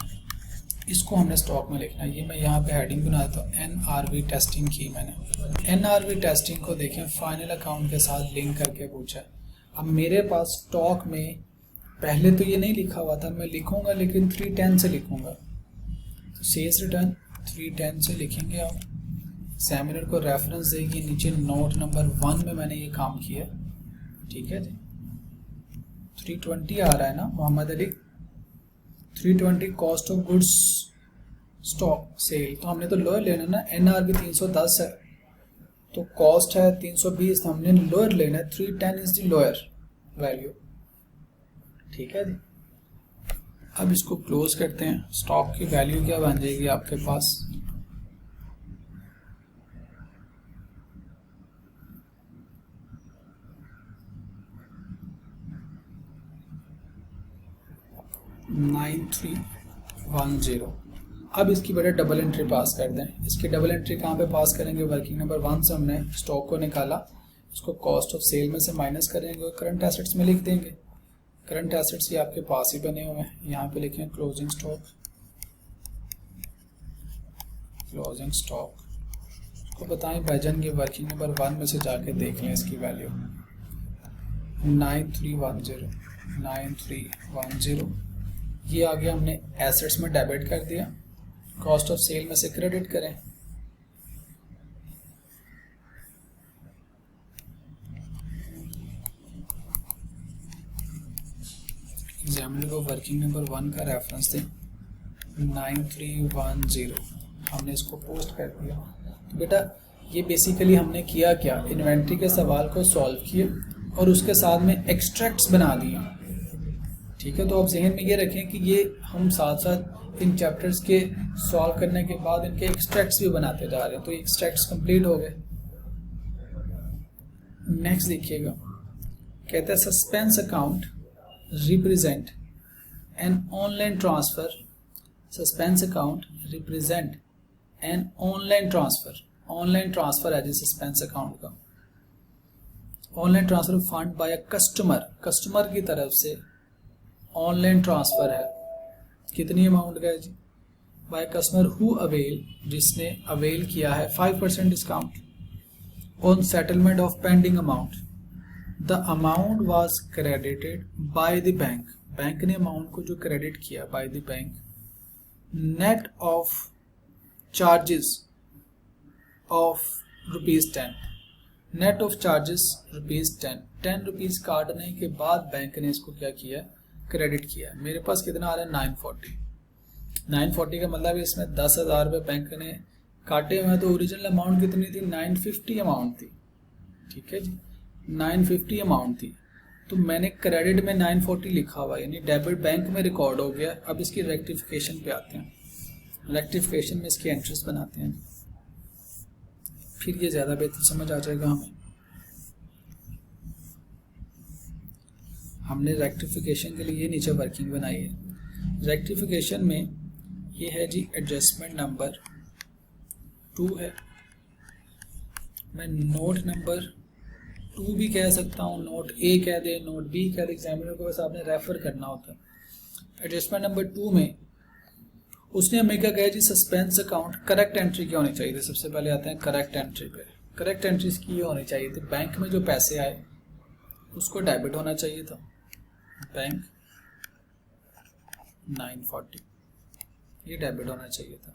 इसको हमने स्टॉक में लिखना है। ये मैं यहाँ पे हेडिंग बना देता हूँ, NRV टेस्टिंग की मैंने। NRV टेस्टिंग को देखें फाइनल अकाउंट के साथ लिंक करके पूछा। अब मेरे पास स्टॉक में पहले तो ये नहीं लिखा हुआ था, मैं लिखूंगा लेकिन 310 से लिखूंगा, तो सेल्स रिटर्न 310 से लिखेंगे आप। एग्जामिनर को रेफरेंस देगी नीचे नोट नंबर 1 में मैंने ये काम किया, ठीक है जी। 320 आ रहा है ना Mohammad Ali, 320 cost of goods stock sale, तो हमने तो लोअर लेना ना, NRV 310 है तो कॉस्ट है 320, तो हमने लोअर लेना है, 310 इज द लोअर वैल्यू, ठीक है जी। अब इसको क्लोज करते हैं, स्टॉक की वैल्यू क्या बन जाएगी आपके पास, 9310। अब इसकी बेटा डबल एंट्री पास कर दें। इसकी डबल एंट्री कहाँ पे पास करेंगे? वर्किंग नंबर 1 से हमने स्टॉक को निकाला, उसको कॉस्ट ऑफ सेल में से माइनस करेंगे और करंट एसेट्स में लिख देंगे। करंट एसेट्स ये आपके पास ही बने हुए हैं, यहाँ पे लिखें क्लोजिंग स्टॉक। क्लोजिंग स्टॉक को बताएं भाईजान की वर्किंग नंबर 1 में से जाके देख लें इसकी वैल्यू 9310। ये आगे हमने एसेट्स में डेबिट कर दिया, कॉस्ट ऑफ सेल में से क्रेडिट करें। एग्जाम्पल को वर्किंग नंबर 1 का रेफरेंस दें 9310, हमने इसको पोस्ट कर दिया। तो बेटा ये बेसिकली हमने किया क्या? इन्वेंट्री के सवाल को सॉल्व किए और उसके साथ में एक्सट्रैक्ट्स बना दिए। ठीक है, तो आप जहन में ये रखें कि ये हम साथ साथ इन चैप्टर्स के सॉल्व करने के बाद इनके एक्सट्रैक्ट्स भी बनाते जा रहे हैं। तो एक्सट्रैक्ट्स कंप्लीट हो गए। नेक्स्ट देखिएगा, कहते हैं suspense account represent an online transfer. Suspense account represent an online transfer. Online transfer है जी सस्पेंस अकाउंट का। Online transfer fund by a customer, customer की तरफ से ऑनलाइन ट्रांसफर है। कितनी अमाउंट का है जी? बाय कस्टमर हु अवेल, जिसने अवेल किया है 5% discount on settlement of pending amount. The amount was credited by the bank, bank ने अमाउंट को जो क्रेडिट किया bye the bank, net of charges of ₹10, net of charges ₹10, 10 rupees काटने के बाद बैंक ने इसको क्या किया? क्रेडिट किया। मेरे पास कितना आ रहा है? 940 का मतलब इसमें 10,000 रुपये बैंक ने काटे हुए हैं। तो ओरिजिनल अमाउंट कितनी थी? 950 अमाउंट थी। ठीक है जी, 950 अमाउंट थी। तो मैंने क्रेडिट में 940 लिखा हुआ, यानी डेबिट बैंक में रिकॉर्ड हो गया। अब इसकी रेक्टिफिकेशन पे आते हैं। रेक्टिफिकेशन में इसकी एंट्रीज बनाते हैं, फिर ये ज़्यादा बेहतर समझ आ जाएगा हमें। हमने रेक्टिफिकेशन के लिए ये नीचे वर्किंग बनाई है। रेक्टिफिकेशन में ये है जी एडजस्टमेंट नंबर 2 है। मैं नोट नंबर 2 भी कह सकता हूँ, नोट ए कह दे, नोट बी कह दे, एग्जामिनर को बस आपने रेफर करना होता है। एडजस्टमेंट नंबर 2 में उसने हमें क्या कहा जी? सस्पेंस अकाउंट करेक्ट एंट्री क्या होनी चाहिए थी? सबसे पहले आते हैं करेक्ट एंट्री पे। करेक्ट एंट्रीज की ये होनी चाहिए थी, बैंक में जो पैसे आए उसको डेबिट होना चाहिए था। बैंक 940 ये डेबिट होना चाहिए था।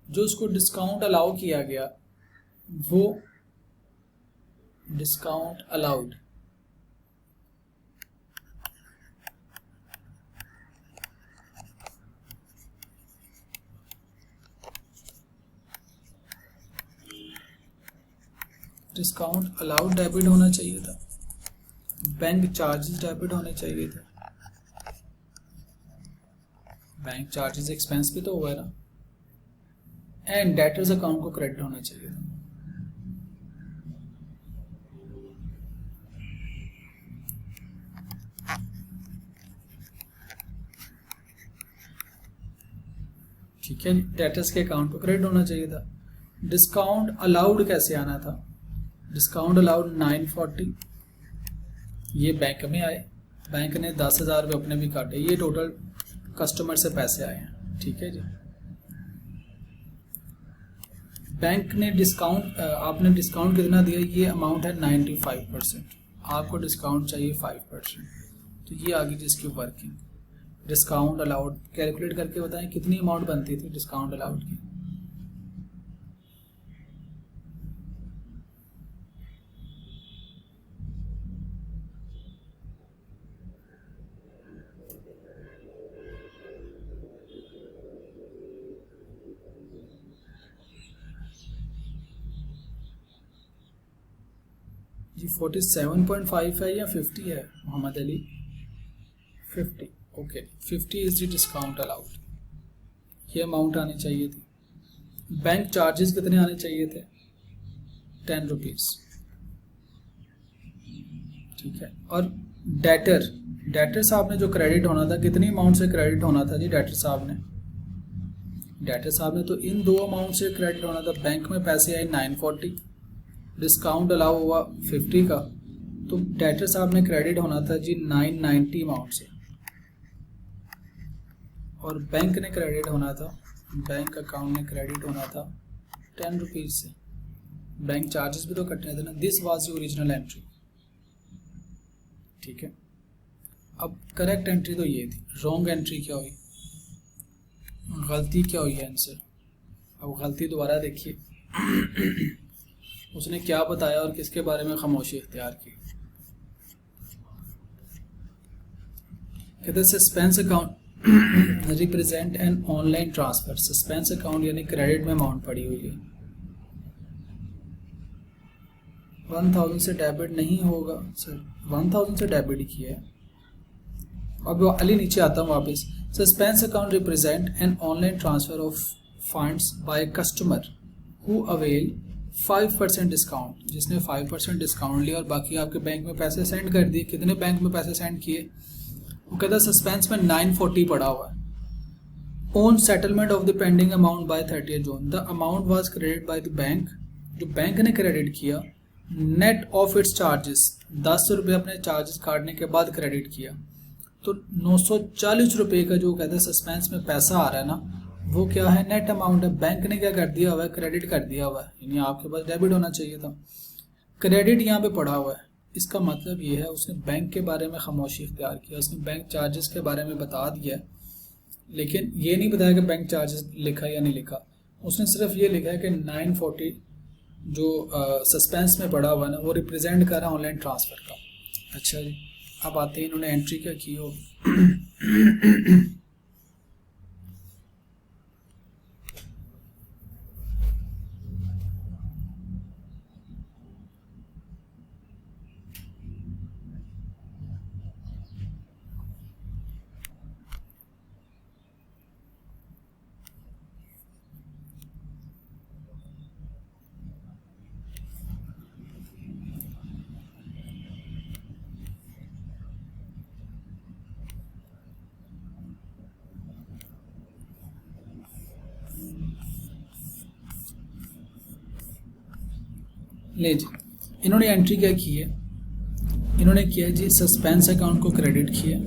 जो उसको डिस्काउंट अलाउ किया गया वो डिस्काउंट अलाउड डेबिट होना चाहिए था। बैंक चार्जेस डेबिट होने चाहिए थे। बैंक चार्जेस एक्सपेंस भी तो हुआ है ना। एंड डेटर्स अकाउंट को क्रेडिट होना चाहिए था। ठीक है, डेटर्स के अकाउंट को क्रेडिट होना चाहिए था। डिस्काउंट अलाउड कैसे आना था? डिस्काउंट अलाउड 940 ये बैंक में आए, बैंक ने 10,000 रुपये अपने भी काटे, ये टोटल कस्टमर से पैसे आए हैं। ठीक है जी, बैंक ने डिस्काउंट, आपने डिस्काउंट कितना दिया? ये अमाउंट है 95%, आपको डिस्काउंट चाहिए 5%। तो ये आ गई जिसकी वर्किंग। डिस्काउंट अलाउड कैलकुलेट करके बताएं कितनी अमाउंट बनती थी डिस्काउंट अलाउड की? जी 47.5 है या 50 है Mohammad Ali? 50। Okay, 50 is the discount allowed. ये अमाउंट आनी चाहिए थी। बैंक चार्जेस कितने आने चाहिए थे? 10 रुपीज। ठीक है, और डेटर साहब ने जो क्रेडिट होना था, कितनी अमाउंट से क्रेडिट होना था जी? डेटर साहब ने तो इन दो अमाउंट से क्रेडिट होना था। बैंक में पैसे आए 940, डिस्काउंट अलाउ हुआ 50 का, तो डेटर साहब ने क्रेडिट होना था जी 990 अमाउंट से, और बैंक ने क्रेडिट होना था, बैंक अकाउंट में क्रेडिट होना था 10 रुपीज़ से। बैंक चार्जेस भी तो कटने थे ना। This was the original entry, ठीक है। अब करेक्ट एंट्री तो ये थी, रॉन्ग एंट्री क्या हुई, गलती क्या हुई है आंसर। अब गलती दोबारा देखिए उसने क्या बताया और किसके बारे में खामोशी इख्तियार की। कहते suspense account represent an online transfer. Suspense account यानी क्रेडिट में अमाउंट पड़ी हुई है, 1000 से डेबिट नहीं होगा सर, 1000 से डेबिट ही किया है। अब अली नीचे आता हूँ वापस। Suspense account represent an online transfer of funds by customer who avail 5% discount, जिसने 5% डिस्काउंट लिया और बाकी आपके बैंक में पैसे सेंड कर दिए। कितने बैंक में पैसे सेंड किए? वो कहता है सस्पेंस में 940 पड़ा हुआ है। On settlement of the pending amount by 30 June the amount was credit by the bank. जो बैंक ने क्रेडिट किया नेट ऑफ इट्स चार्जेस, 10 रुपये अपने चार्जेस काटने के बाद क्रेडिट किया, तो 940 रुपये का जो कहते हैं सस्पेंस में पैसा आ रहा है ना, वो क्या है? नेट अमाउंट है। बैंक ने क्या कर दिया हुआ है? क्रेडिट कर दिया हुआ है, यानी आपके पास डेबिट होना चाहिए था, क्रेडिट यहाँ पे पड़ा हुआ है। इसका मतलब ये है उसने बैंक के बारे में खामोशी इख्तियार किया, उसने बैंक चार्जेस के बारे में बता दिया, लेकिन ये नहीं बताया कि बैंक चार्जेस लिखा या नहीं लिखा। उसने सिर्फ ये लिखा है कि 940 जो सस्पेंस में पड़ा हुआ है ना, वो रिप्रेजेंट कर रहा है ऑनलाइन ट्रांसफ़र का। अच्छा जी, अब आते हैं इन्होंने एंट्री क्या की हो। ले जी, इन्होंने एंट्री क्या की है? इन्होंने किया जी सस्पेंस अकाउंट को क्रेडिट किया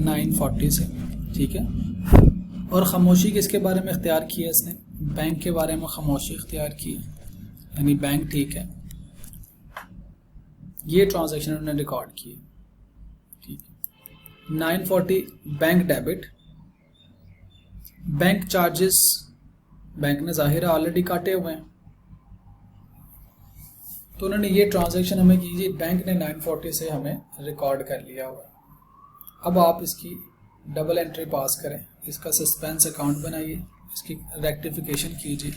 940 से, ठीक है। और ख़ामोशी किसके बारे में इख्तियार किया इसने? बैंक के बारे में ख़ामोशी इख्तियार की, यानी बैंक ठीक है, ये ट्रांजैक्शन उन्होंने रिकॉर्ड की, ठीक है। 940 bank debit, bank charges bank ने ज़ाहिर ऑलरेडी काटे हुए हैं, तो उन्होंने ये ट्रांजैक्शन हमें कीजिए, बैंक ने 940 से हमें रिकॉर्ड कर लिया हुआ। अब आप इसकी डबल एंट्री पास करें, इसका सस्पेंस अकाउंट बनाइए, इसकी रेक्टिफिकेशन कीजिए,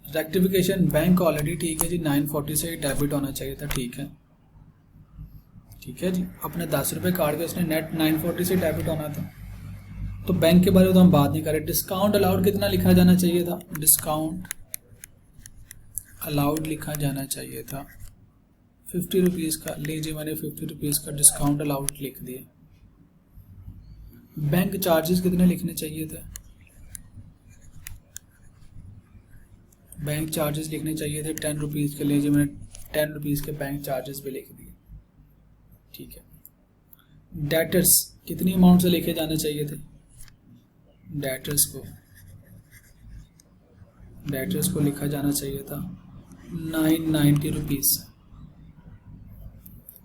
रेक्टिफिकेशन बैंक ऑलरेडी ठीक है जी, 940 से डेबिट होना चाहिए था, ठीक है जी। अपने 10 रुपये काट के उसने नेट 940 से डेबिट होना था, तो बैंक के बारे में तो हम बात नहीं करें। डिस्काउंट अलाउड कितना लिखा जाना चाहिए था? डिस्काउंट अलाउड लिखा जाना चाहिए था 50 रुपीज़ का। लीजिए मैंने 50 रुपीज़ का डिस्काउंट अलाउड लिख दिया। बैंक चार्जेस कितने लिखने चाहिए थे? बैंक चार्जेस लिखने चाहिए थे 10 रुपीज़ के। लीजिए मैंने 10 रुपीज़ के बैंक चार्जेस भी लिख दिए, ठीक है। डेटर्स कितनी अमाउंट से लेके जाने चाहिए थे? डेटर्स को लिखा जाना चाहिए था 990 रुपीज़,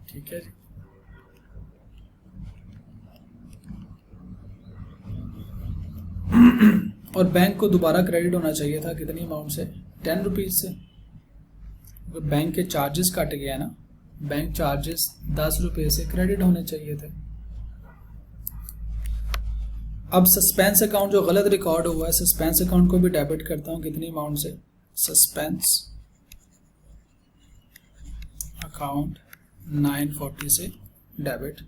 ठीक है। और बैंक को दोबारा क्रेडिट होना चाहिए था कितनी अमाउंट से? 10 रुपीज़ से। बैंक के चार्जेस कट गया ना, बैंक चार्जेस 10 रुपये से क्रेडिट होने चाहिए थे। अब सस्पेंस अकाउंट जो गलत रिकॉर्ड हुआ है, सस्पेंस अकाउंट को भी डेबिट करता हूँ कितनी अमाउंट से? सस्पेंस अकाउंट 940 से डेबिट,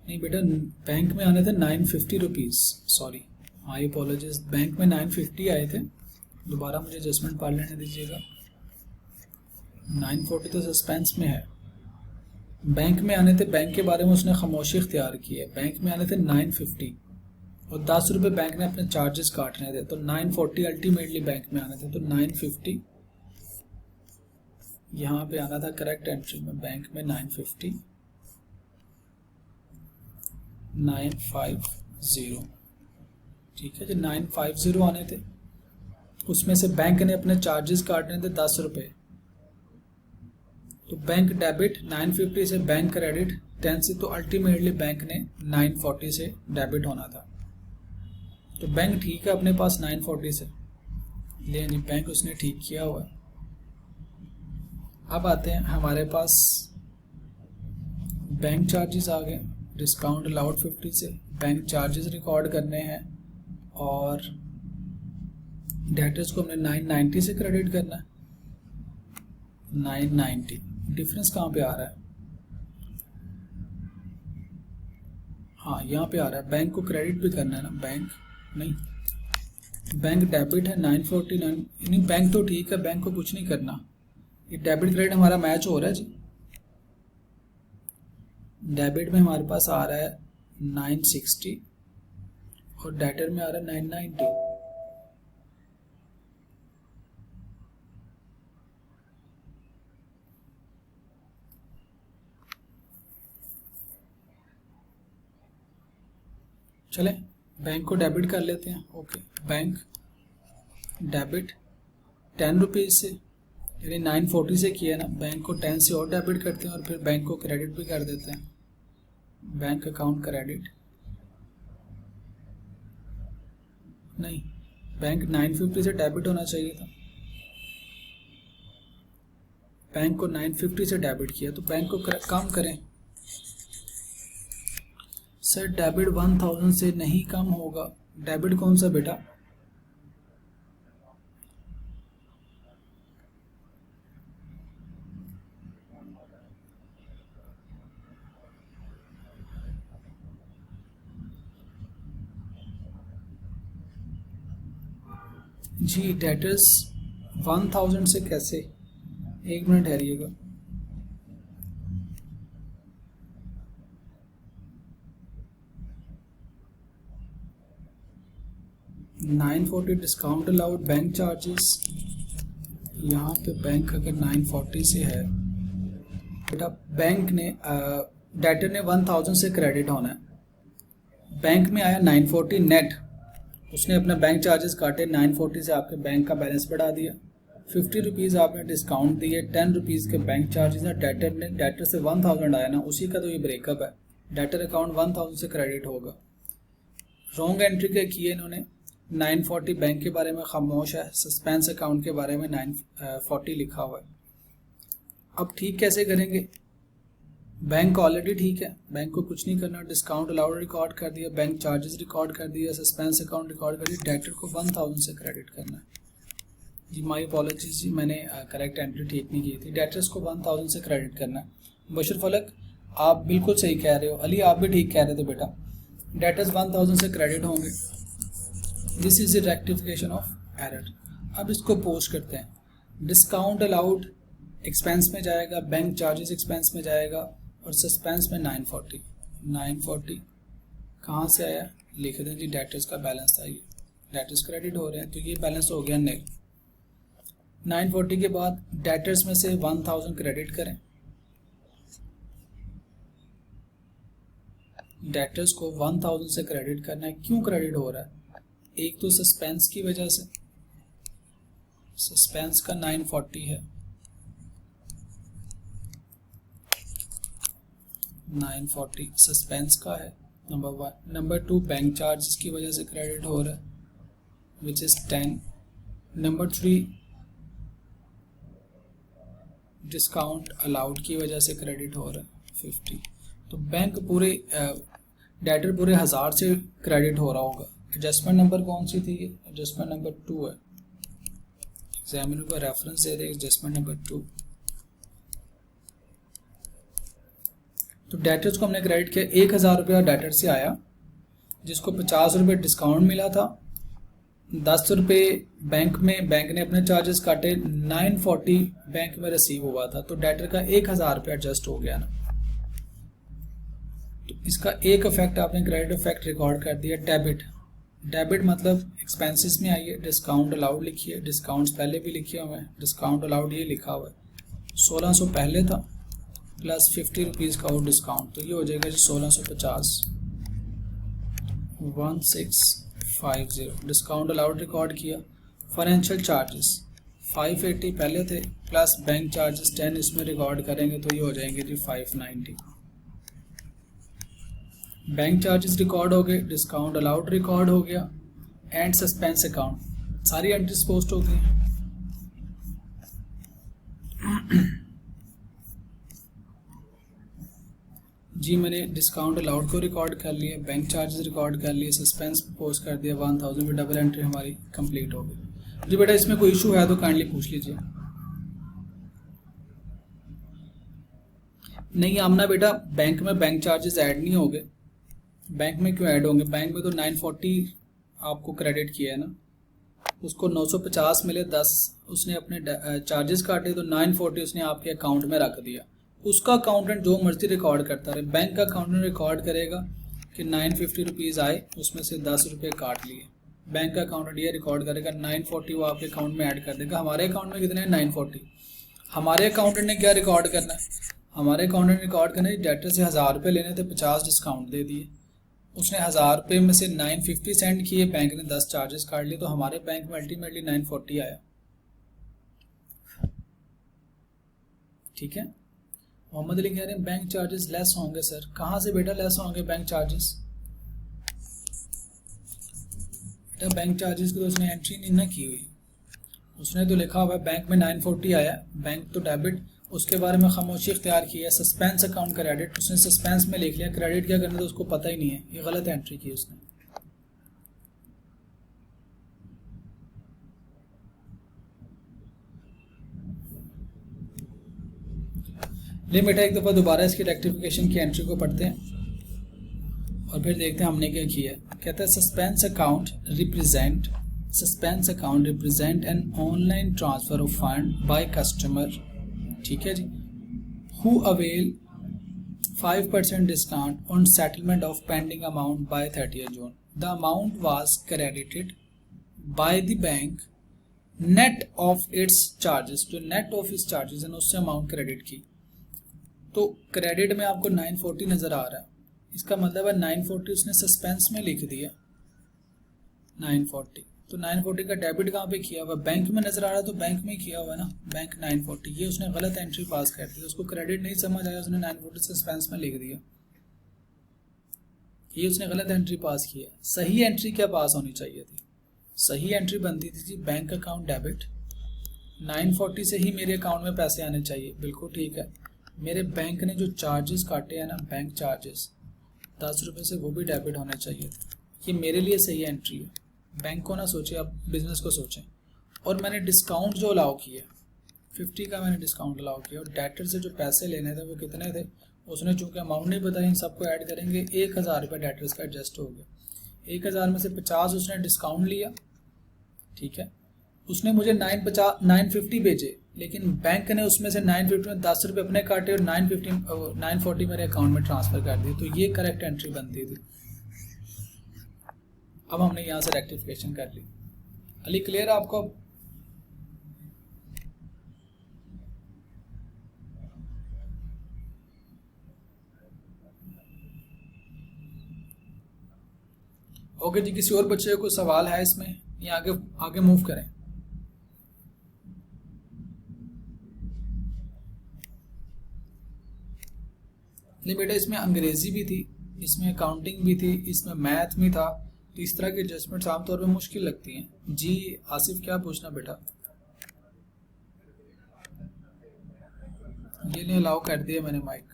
नहीं बेटा, बैंक में आने थे 950 रुपीज़, सॉरी, आई अपोलॉजिज, बैंक में 950 आए थे, दोबारा मुझे एडजस्टमेंट पढ़ लेने दीजिएगा। 940 तो सस्पेंस में है। बैंक में आने थे, बैंक के बारे में उसने खामोशी इख्तियार की है। बैंक में आने थे 950 और 10 रुपये बैंक ने अपने चार्जेस काटने थे, तो 940 अल्टीमेटली बैंक में आने थे। तो 950 यहाँ पे आना था करेक्ट एंट्री में, बैंक में 950 950, ठीक है जी, 950 आने थे, उसमें से बैंक ने अपने चार्जेस काटने थे 10 रुपये, तो बैंक डेबिट 950 से बैंक क्रेडिट 10 से, तो अल्टीमेटली बैंक ने 940 से डेबिट होना था। तो बैंक ठीक है अपने पास 940 से, लेकिन बैंक उसने ठीक किया हुआ है। अब आते हैं हमारे पास बैंक चार्जेस आ गए, डिस्काउंट अलाउड 50 से, बैंक चार्जेस रिकॉर्ड करने हैं और डेटर्स को हमने 990 से क्रेडिट करना है। 990 डिफरेंस कहाँ पे आ रहा है? हाँ यहाँ पे आ रहा है, बैंक को क्रेडिट भी करना है ना, बैंक नहीं, बैंक डेबिट है 949, यानी बैंक तो ठीक है, बैंक को कुछ नहीं करना, ये डेबिट क्रेडिट हमारा मैच हो रहा है जी। डेबिट में हमारे पास आ रहा है 960 और डेटर में आ रहा है 990। चले बैंक को डेबिट कर लेते हैं। ओके, बैंक डेबिट 10 रुपीज़ से, यानी 940 से किया ना, बैंक को 10 से और डेबिट करते हैं और फिर बैंक को क्रेडिट भी कर देते हैं। बैंक अकाउंट क्रेडिट नहीं, बैंक 950 से डेबिट होना चाहिए था, बैंक को 950 से डेबिट किया, तो बैंक को कम करें। सर डेबिट 1000 से नहीं कम होगा, डेबिट कौन सा बेटा? जी डेटर्स 1000 से कैसे, एक मिनट ठहरिएगा। $940 डिस्काउंट अलाउड, बैंक चार्जेस, यहाँ पे बैंक अगर 940 से है बेटा, बैंक ने डेटर ने 1000 से क्रेडिट होना है, बैंक में आया 940 नेट, उसने अपना बैंक चार्जेस काटे, 940 से आपके बैंक का बैलेंस बढ़ा दिया, 50 रुपीज़ आपने डिस्काउंट दिए, 10 रुपीज़ के बैंक चार्जेस है, डेटर से 1000 आया ना, उसी का तो ये ब्रेकअप है, डेटर अकाउंट 1000 से क्रेडिट होगा। रॉन्ग एंट्री के किए इन्होंने, 940 बैंक के बारे में खामोश है, सस्पेंस अकाउंट के बारे में 940 लिखा हुआ है। अब ठीक कैसे करेंगे? बैंक ऑलरेडी ठीक है, बैंक को कुछ नहीं करना, डिस्काउंट अलाउड रिकॉर्ड कर दिया, बैंक चार्जेस रिकॉर्ड कर दिया, सस्पेंस अकाउंट रिकॉर्ड कर दिया, डेटर को 1000 से क्रेडिट करना है। जी माई अपॉलॉजीज जी, मैंने करेक्ट एंट्री ठीक नहीं की थी, डेटर्स को 1000 से क्रेडिट करना है। बशर फलक आप बिल्कुल सही कह रहे हो, अली आप भी ठीक कह रहे थे बेटा, डेटर्स 1000 से क्रेडिट होंगे। This is the rectification of error. अब इसको पोस्ट करते हैं, डिस्काउंट अलाउड एक्सपेंस में जाएगा, बैंक चार्जेस एक्सपेंस में जाएगा और सस्पेंस में 940 कहाँ से आया लिख दें जी, डेटर्स का बैलेंस था, ये डेटर्स क्रेडिट हो रहे हैं, तो ये बैलेंस हो गया निल। 940 के बाद डेटर्स में से 1000 क्रेडिट करें, डेटर्स को 1000 से क्रेडिट करना है। क्यों क्रेडिट हो रहा है? एक तो सस्पेंस की वजह से, सस्पेंस का 940 है, 940 सस्पेंस का है नंबर 1। नंबर 2 बैंक चार्जेस की वजह से क्रेडिट हो रहा है which is 10। Number 3 discount allowed की वजह से क्रेडिट हो रहा है 50। तो बैंक पूरे डेटर पूरे 1000 से क्रेडिट हो रहा होगा। एडजस्टमेंट नंबर कौन सी थी? एडजस्टमेंट नंबर 2 है, एग्जामिनर को रेफरेंस दे दे, एडजस्टमेंट नंबर 2। तो डेटर्स को हमने क्रेडिट किया, 1,000 रुपया डेटर से आया, जिसको 50 रुपये डिस्काउंट मिला था, 10 रुपये बैंक ने अपने चार्जेस काटे, 940 बैंक में रिसीव हुआ था, तो डेटर का 1,000 रुपया एडजस्ट हो गया ना। तो इसका एक इफेक्ट आपने क्रेडिट इफेक्ट रिकॉर्ड कर दिया। डेबिट मतलब एक्सपेंसेस में आइए, डिस्काउंट अलाउड लिखिए, डिस्काउंट्स पहले भी लिखे हुए हैं, डिस्काउंट अलाउड ये लिखा हुआ है, 1600 पहले था प्लस 50 रुपीज़ का और डिस्काउंट, तो ये हो जाएगा जी 1650, 1650 डिस्काउंट अलाउड रिकॉर्ड किया। फाइनेंशियल चार्जेस 580 पहले थे प्लस बैंक चार्जेस 10 इसमें रिकॉर्ड करेंगे, तो ये हो जाएंगे जी 590। बैंक चार्जेस रिकॉर्ड हो गए, डिस्काउंट अलाउड रिकॉर्ड हो गया, एंड सस्पेंस अकाउंट सारी एंट्रीज पोस्ट हो गई। जी मैंने डिस्काउंट अलाउड को रिकॉर्ड कर लिया, बैंक चार्जेस रिकॉर्ड कर लिए, सस्पेंस पोस्ट कर दिया, 1000 में डबल एंट्री हमारी कंप्लीट हो गई। जी बेटा इसमें कोई इशू है तो काइंडली पूछ लीजिए। नहीं आमना बेटा, बैंक में बैंक चार्जेस ऐड नहीं हो गए। बैंक में क्यों ऐड होंगे, बैंक में तो 940 आपको क्रेडिट किया है ना, उसको 950 मिले, 10 उसने अपने चार्जेस काटे, तो 940 उसने आपके अकाउंट में रख दिया। उसका अकाउंटेंट जो मर्जी रिकॉर्ड करता रहे, बैंक का अकाउंटेंट रिकॉर्ड करेगा कि 950 रुपीज़ आए, उसमें से 10 रुपये काट लिए। बैंक का अकाउंटेंट ये रिकॉर्ड करेगा 940 वो आपके अकाउंट में ऐड कर देगा। हमारे अकाउंट में कितने हैं 940। हमारे अकाउंटेंट ने क्या रिकॉर्ड करना है, हमारे अकाउंटेंट ने रिकॉर्ड करना है डेटर से 1000 रुपये लेने थे, 50 डिस्काउंट दे दिए, उसने 1000 रुपये में से 950 सेंड किए, बैंक ने 10 चार्जेस काट लिए, तो हमारे बैंक में अल्टीमेटली 940 आया। ठीक है। मोहम्मद अली कह रहे हैं बैंक चार्जेस लेस होंगे सर। कहाँ से बेटा लेस होंगे बैंक चार्जेस? बेटा बैंक चार्जेस की तो उसने एंट्री नहीं ना की हुई, उसने तो लिखा हुआ है बैंक में 940 आया, बैंक तो डेबिट, उसके बारे में खामोशी इख्तियार की है। सस्पेंस अकाउंट क्रेडिट उसने सस्पेंस में लिख लिया, क्रेडिट क्या करना तो उसको पता ही नहीं है, ये गलत एंट्री की उसने। ले बेटा एक दफ़ा दोबारा इसकी रेक्टिफिकेशन की एंट्री को पढ़ते हैं और फिर देखते हैं हमने क्या किया। कहता है suspense account represent an online transfer of fund by customer, ठीक है जी, who avail 5% discount on settlement of pending amount by 30 June. The amount was credited by the bank net of its charges, जो net of its charges है उससे amount credit की। तो credit में आपको 940 नज़र आ रहा है, इसका मतलब है 940 उसने सस्पेंस में लिख दिया 940, तो 940 का डेबिट कहाँ पे किया हुआ, बैंक में नज़र आ रहा है तो बैंक में ही किया हुआ है ना, बैंक 940, ये उसने गलत एंट्री पास कर दी, उसको क्रेडिट नहीं समझ आया, उसने 940 सस्पेंस में लिख दिया, ये उसने गलत एंट्री पास किया। सही एंट्री क्या पास होनी चाहिए थी, सही एंट्री बनती थी बैंक अकाउंट डेबिट, 940 से ही मेरे अकाउंट में पैसे आने चाहिए, बिल्कुल ठीक है। मेरे बैंक ने जो चार्जेस काटे हैं ना, बैंक चार्जेस 10 रुपये से, वो भी डेबिट होने चाहिए। ये मेरे लिए सही एंट्री है, बैंक को ना सोचे, आप बिजनेस को सोचें। और मैंने डिस्काउंट जो अलाउ किया 50 का मैंने डिस्काउंट अलाउ किया, और डेटर से जो पैसे लेने थे वो कितने थे, उसने चूँकि अमाउंट नहीं बताया, इन सबको ऐड करेंगे 1000 रुपये डेटर्स का एडजस्ट हो गया। 1000 में से 50 उसने डिस्काउंट लिया, ठीक है, उसने मुझे 950 भेजे, लेकिन बैंक ने उसमें से 950 में 10 रुपये अपने काटे और 940 मेरे अकाउंट में ट्रांसफ़र कर दिए, तो ये करेक्ट एंट्री बनती थी। अब हमने यहाँ से रेक्टिफिकेशन कर ली। अली क्लियर है आपको? ओके जी, किसी और बच्चे को सवाल है इसमें या आगे मूव करें? नहीं बेटा, इसमें अंग्रेजी भी थी, इसमें अकाउंटिंग भी थी, इसमें मैथ भी था, तो इस तरह की एडजस्टमेंट्स आमतौर पे मुश्किल लगती हैं। जी आसिफ क्या पूछना बेटा? ये नहीं अलाउ कर दिया मैंने माइक।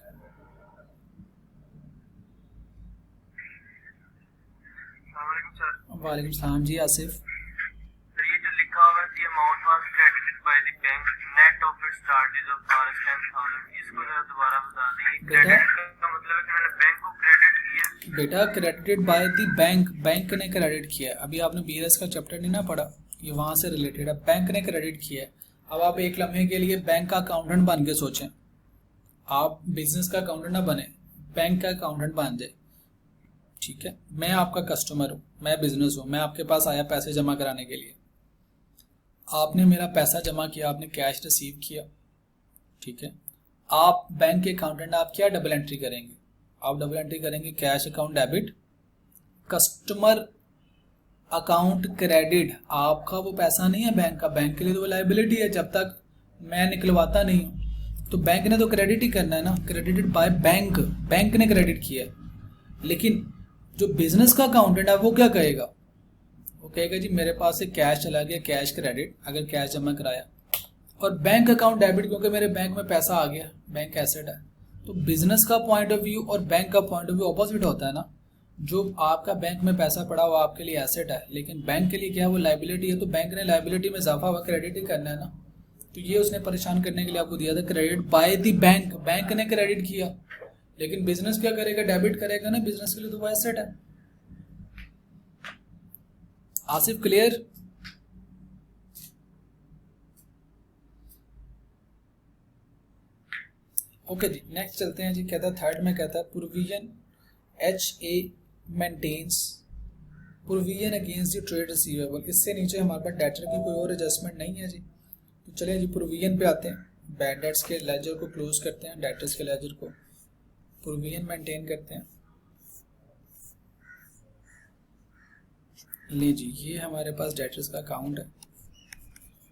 वालेकुम सलाम जी आसिफ। ये जो लिखा हुआ है कि amount was credited by the bank net of its charges of for 10,000, इसको जरा दोबारा बता दें। क्रेडिट का मतलब बेटा credited by the bank, bank ने क्रेडिट किया है। अभी आपने बीएस का चैप्टर नहीं ना पढ़ा, ये वहां से रिलेटेड है। बैंक ने क्रेडिट किया है। अब आप एक लम्हे के लिए बैंक का अकाउंटेंट बन के सोचें, आप बिजनेस का अकाउंटेंट ना बने, बैंक का अकाउंटेंट बन जाए। ठीक है, मैं आपका कस्टमर हूँ, मैं बिजनेस हूँ, मैं आपके पास आया पैसे जमा कराने के लिए। आपने मेरा पैसा जमा किया, आपने कैश रिसीव किया। ठीक है, आप बैंक के अकाउंटेंट, आप क्या डबल एंट्री करेंगे? आप डबल एंट्री करेंगे cash account debit, customer account credit. आपका वो पैसा नहीं है बैंक का, बैंक के लिए तो वो लायबिलिटी है जब तक मैं निकलवाता नहीं हूँ। तो बैंक ने तो क्रेडिट ही करना है ना, क्रेडिटेड बाय बैंक, बैंक ने क्रेडिट किया है। लेकिन जो बिजनेस का अकाउंटेंट है वो क्या कहेगा? वो कहेगा जी मेरे पास से कैश चला गया, कैश क्रेडिट, अगर कैश जमा कराया, और बैंक अकाउंट डेबिट क्योंकि मेरे बैंक में पैसा आ गया, बैंक एसेट है। तो बिजनेस का पॉइंट ऑफ व्यू और बैंक का पॉइंट ऑफ व्यू ऑपोजिट होता है ना। जो आपका बैंक में पैसा पड़ा हुआ आपके लिए एसेट है, लेकिन बैंक के लिए क्या है, वो लायबिलिटी है। तो बैंक ने लायबिलिटी में इजाफा हुआ, क्रेडिट ही करना है ना। तो ये उसने परेशान करने के लिए आपको दिया था, credit by the bank, bank ने क्रेडिट किया। लेकिन बिजनेस क्या करेगा? डेबिट करेगा ना, बिजनेस के लिए तो वो एसेट है। आसिफ क्लियर? ओके जी, नेक्स्ट चलते हैं जी। कहता है थर्ड में, कहता है provision HA maintains provision against the trade receivable. इससे नीचे हमारे पास डेटर की कोई और एडजस्टमेंट नहीं है जी। तो चलिए जी प्रोविजन पे आते हैं। बैड डेट्स के लेजर को क्लोज करते हैं, डेटर्स के लेजर को प्रोविजन मेंटेन करते हैं। ले जी, ये हमारे पास डेटर्स का अकाउंट है,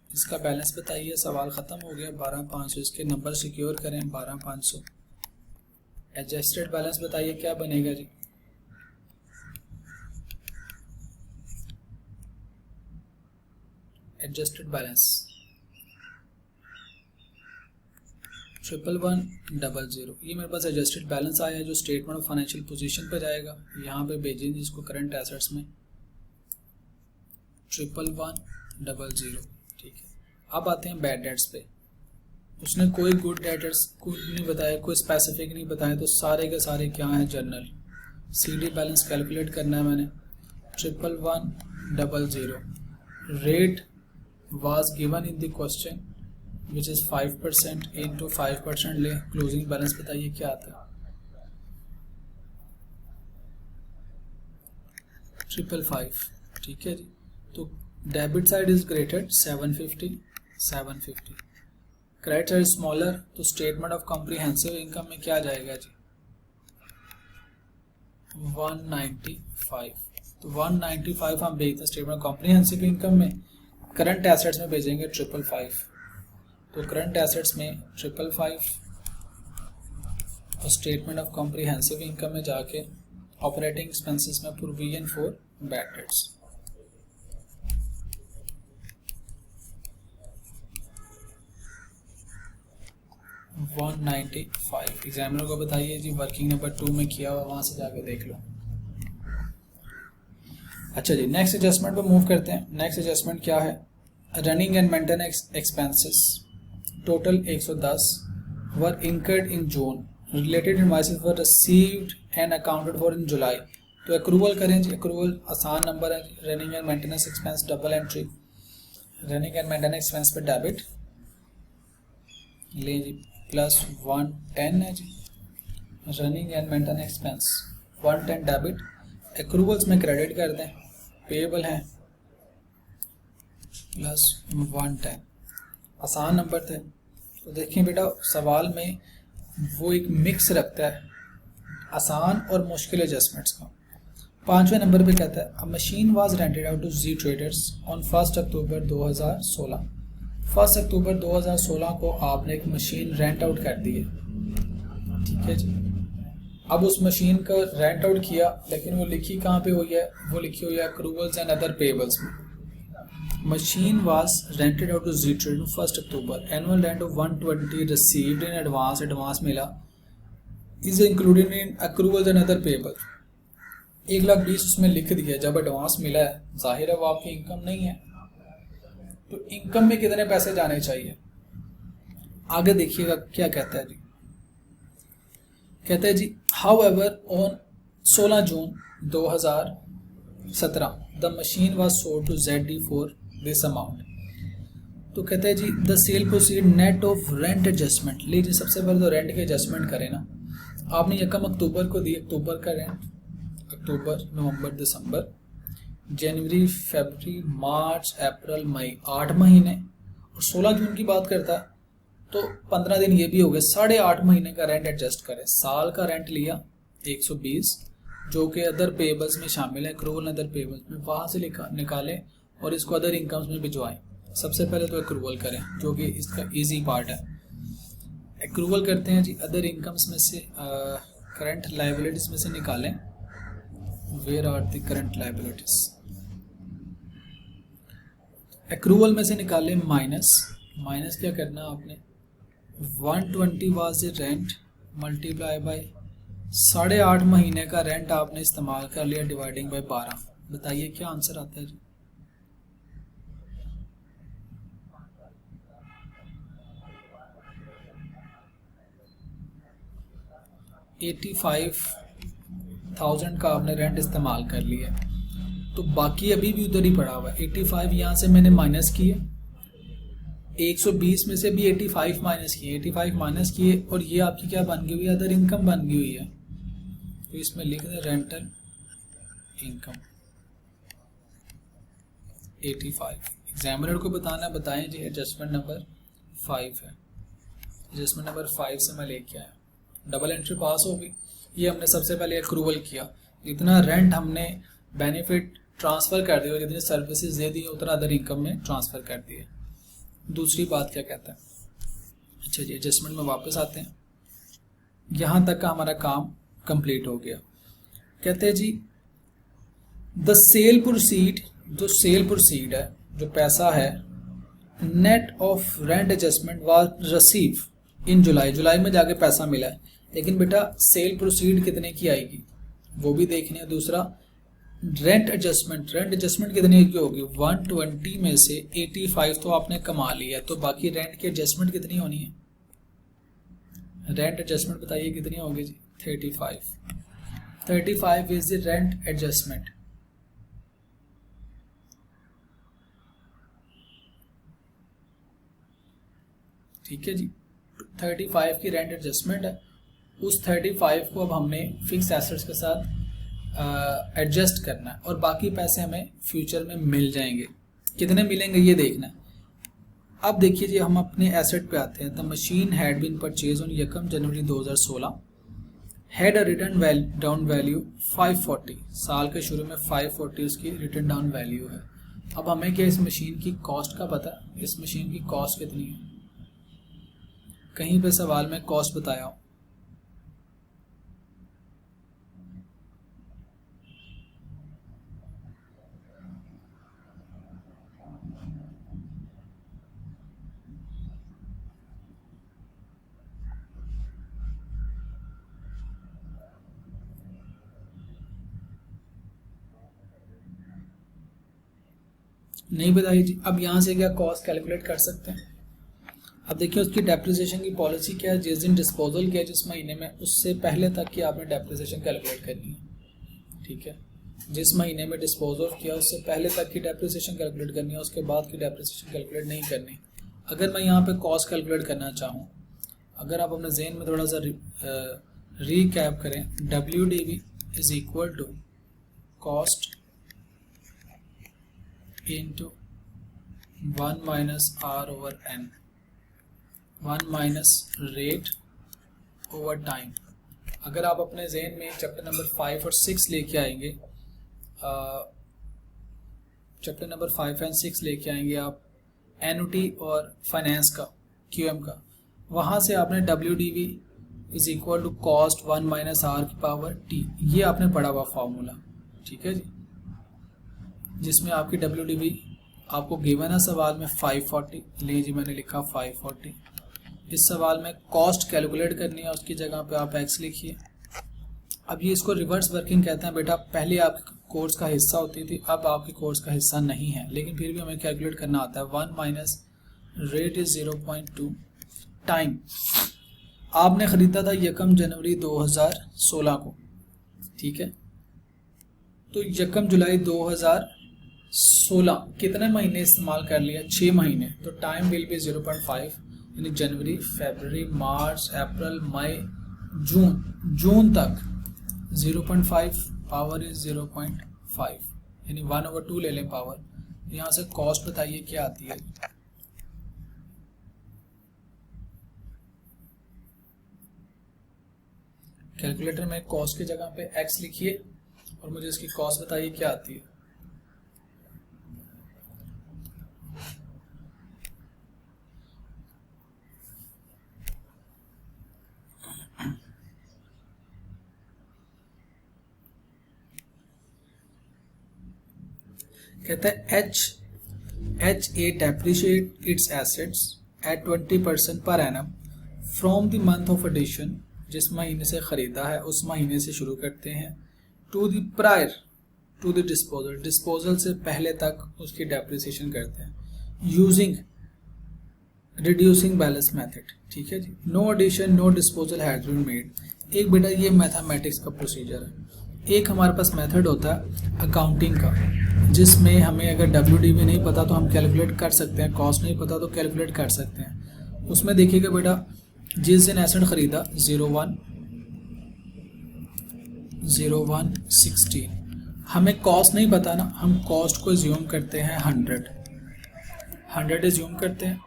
इसका बैलेंस बताइए। सवाल ख़त्म हो गया। 12,500, इसके नंबर सिक्योर करें 12,500। एडजस्टेड बैलेंस बताइए क्या बनेगा जी? Adjusted balance 11,100। ये मेरे पास एडजस्टेड बैलेंस आया है जो स्टेटमेंट ऑफ फाइनेंशियल पोजीशन पे जाएगा। यहाँ पे भेजेंगे इसको करंट एसेट्स में 11,100। ठीक है, अब आते हैं बैड डेट्स पे। उसने कोई गुड डेटर्स कुछ नहीं बताया, कोई स्पेसिफिक नहीं बताया, तो सारे के सारे क्या हैं? जनरल। CD बैलेंस कैलकुलेट करना है मैंने 11,100। Rate was given in the question which is 5% into 5% ले। क्लोजिंग बैलेंस बताइए क्या आता है? 555। ठीक है जी, तो debit side is greater 750। Credit side smaller, तो स्टेटमेंट ऑफ कॉम्प्रिहेंसिव इनकम में क्या जाएगा जी? 195। तो 195 हम भेजते हैं स्टेटमेंट ऑफ कॉम्प्रिहेंसिव इनकम में। करंट एसेट्स में भेजेंगे 555। तो करंट एसेट्स में 555 और स्टेटमेंट ऑफ कॉम्प्रिहेंसिव इनकम में जाके ऑपरेटिंग एक्सपेंसेस में provision for bad debts. $195। Examiner को बताइए जी, वर्किंग नंबर 2 में किया हुआ, वहां से जाके देख लो। अच्छा जी, नेक्स्ट एडजस्टमेंट पे मूव करते हैं। नेक्स्ट एडजस्टमेंट क्या है? Running and maintenance expenses total 110 were incurred in June, related invoices were received and accounted for in July. तो एक्रूवल करें जी। एक्रूवल आसान नंबर है, running and maintenance expense double entry, running and maintenance expense पे debit ले जी, plus 110 है जी। Running and maintenance expense 110 debit, accruals में क्रेडिट कर दें, पेएबल है प्लस 110। आसान नंबर थे। तो देखिए बेटा, सवाल में वो एक मिक्स रखता है आसान और मुश्किल एडजस्टमेंट्स का। 5वें नंबर पे कहता है a machine was rented out to G traders on 1 अक्टूबर 2016। 1 अक्टूबर 2016 को आपने एक मशीन रेंट आउट कर दी है। ठीक है जी, अब उस मशीन का रेंट आउट किया, लेकिन वो लिखी कहाँ पे हुई है? वो लिखी हुई है एक्रूवल्स एंड अदर पेबल्स में। Machine was rented out to G trade 1 October, annual rent of 120 received in advance, advance मिला, is included in accruals and other payable. 1,20,000 उसमें लिख दिया। जब एडवांस मिला है, जाहिर है वो आपकी इनकम नहीं है, तो इनकम में कितने पैसे जाने चाहिए? आगे देखिएगा क्या कहता है जी। कहता है जी, however on 16 June 2017 the machine was sold to ZD for this amount. तो कहते हैं जी the sale proceed net of rent adjustment. लीजिए सबसे पहले तो रेंट के एडजस्टमेंट करें ना। आपने 1 अक्टूबर को दी, अक्टूबर का रेंट, अक्टूबर नवंबर दिसंबर जनवरी फरवरी मार्च अप्रैल मई, 8 महीने। और 16 जून की बात करता है तो 15 दिन ये भी हो गए, 8.5 महीने का रेंट एडजस्ट करें। साल का रेंट लिया 120 जो कि अदर पेबल्स में शामिल है, एक्रूवल अदर पेबल्स में, वहाँ से निकालें और इसको अदर इनकम्स में भिजवाएं। सबसे पहले तो एक्रूवल करें जो कि इसका इजी पार्ट है। एक्रूवल करते हैं जी, अदर इनकम्स में से करंट लायबिलिटीज में से निकालें। Where are the current liabilities? Accrual में से निकालें माइनस क्या करना आपने, 120 was the rent multiply by 8.5 महीने का रेंट आपने इस्तेमाल कर लिया डिवाइडिंग बाय 12। बताइए क्या आंसर आता है जी? 85,000 का आपने रेंट इस्तेमाल कर लिया, तो बाकी अभी भी उधर ही पड़ा हुआ है। 85 यहाँ से मैंने माइनस किए, 120 में से भी 85 माइनस किए और ये आपकी क्या बन गई हुई है? अदर इनकम बन गई हुई है। तो इसमें लिख दें रेंटल इनकम 85। एग्जामिनर को बताना, बताएं जी। एडजस्टमेंट नंबर 5 है, एडजस्टमेंट नंबर 5 से मैं लेके आया। डबल एंट्री पास हो गई। ये हमने सबसे पहले एक्रूवल किया, जितना रेंट हमने बेनिफिट ट्रांसफ़र कर दिया, जितनी सर्विसेज दे दी उतना अदर इनकम में ट्रांसफ़र कर दिए। दूसरी बात क्या कहता है? अच्छा जी, एडजस्टमेंट में वापस आते हैं। यहाँ तक का हमारा काम कंप्लीट हो गया। कहते हैं जी द सेल प्रोसीड, जो सेल प्रोसीड है, जो पैसा है, net of rent adjustment was receive in July में जाके पैसा मिला है, लेकिन बेटा सेल प्रोसीड कितने की आएगी वो भी देखने है। दूसरा रेंट एडजस्टमेंट कितने की होगी? 120 में से 85 तो आपने कमा लिया है, तो बाकी रेंट की एडजस्टमेंट कितनी होनी है? रेंट एडजस्टमेंट बताइए कितनी होगी जी? 35 इज द रेंट एडजस्टमेंट। ठीक है जी, 35 की रेंट एडजस्टमेंट है। उस 35 को अब हमने फिक्स एसेट्स के साथ एडजस्ट करना है और बाकी पैसे हमें फ्यूचर में मिल जाएंगे। कितने मिलेंगे ये देखना है। अब देखिए जी, हम अपने एसेट पे आते हैं। The machine had been purchase on 1 January 2016, had a written down value 540। साल के शुरू में 540 उसकी रिटर्न डाउन वैल्यू है। अब हमें क्या इस मशीन की कॉस्ट का पता? इस मशीन की कॉस्ट कितनी है? कहीं पे सवाल में कॉस्ट बताया हो? नहीं बताइए जी। अब यहाँ से क्या कॉस्ट कैलकुलेट कर सकते हैं? अब देखिए उसकी डेप्रिसिएशन की पॉलिसी क्या है। जिस दिन डिस्पोजल किया जिस महीने में, उससे पहले तक की आपने डेप्रिसिएशन कैलकुलेट करनी है। ठीक है, जिस महीने में डिस्पोजल किया उससे पहले तक की डेप्रिसिएशन कैलकुलेट करनी है, उसके बाद की डेप्रिसिएशन कैलकुलेट नहीं करनी। अगर मैं यहाँ पे कॉस्ट कैलकुलेट करना चाहूँ, अगर आप अपने जहन में थोड़ा सा रीकैप करें, WDV is equal to cost into 1 minus R over N, 1 minus rate over time। अगर आप अपने जहन में चैप्टर नंबर 5 और 6 लेके आएंगे, चैप्टर नंबर 5 एंड 6 लेके आएंगे आप एनुटी और फाइनेंस का, QM का, वहाँ से आपने WDV is equal to cost 1 minus R की पावर T, ये आपने पढ़ा हुआ फॉर्मूला। ठीक है जी, जिसमें आपकी WDV आपको गिवन है सवाल में 540। ले जी मैंने लिखा 540। इस सवाल में कॉस्ट कैलकुलेट करनी है, उसकी जगह पे आप x लिखिए। अब ये इसको रिवर्स वर्किंग कहते हैं बेटा। पहले आपके कोर्स का हिस्सा होती थी, अब आपके कोर्स का हिस्सा नहीं है, लेकिन फिर भी हमें कैलकुलेट करना आता है। 1 माइनस रेट इज 0.2 टाइम। आपने ख़रीदा था 1 जनवरी 2016 को, ठीक है। तो 1 जुलाई 2016 कितने महीने इस्तेमाल कर लिया? 6 महीने। तो टाइम विल बी 0.5, यानी जनवरी, फरवरी, मार्च, अप्रैल, मई, जून तक 0.5, पावर इज 0.5, यानी 1/2 ले लें पावर। यहाँ से कॉस्ट बताइए क्या आती है? कैलकुलेटर में कॉस्ट की जगह पे x लिखिए और मुझे इसकी कॉस्ट बताइए क्या आती है। कहता है HA depreciate its assets at 20% per annum from the month of addition, जिस महीने से खरीदा है उस महीने से शुरू करते हैं, to the prior to the disposal से पहले तक उसकी डेप्रिसिएशन करते हैं, using reducing balance method। ठीक है जी। no addition no disposal has been made। एक बेटा ये मैथमेटिक्स का प्रोसीजर है। एक हमारे पास मेथड होता है अकाउंटिंग का, जिसमें हमें अगर WDV नहीं पता तो हम कैलकुलेट कर सकते हैं, कॉस्ट नहीं पता तो कैलकुलेट कर सकते हैं। उसमें देखिएगा बेटा, जिस दिन एसेट खरीदा 01/16, हमें कॉस्ट नहीं पता ना, हम कॉस्ट को ज्यूम करते हैं 100 ज्यूम करते हैं।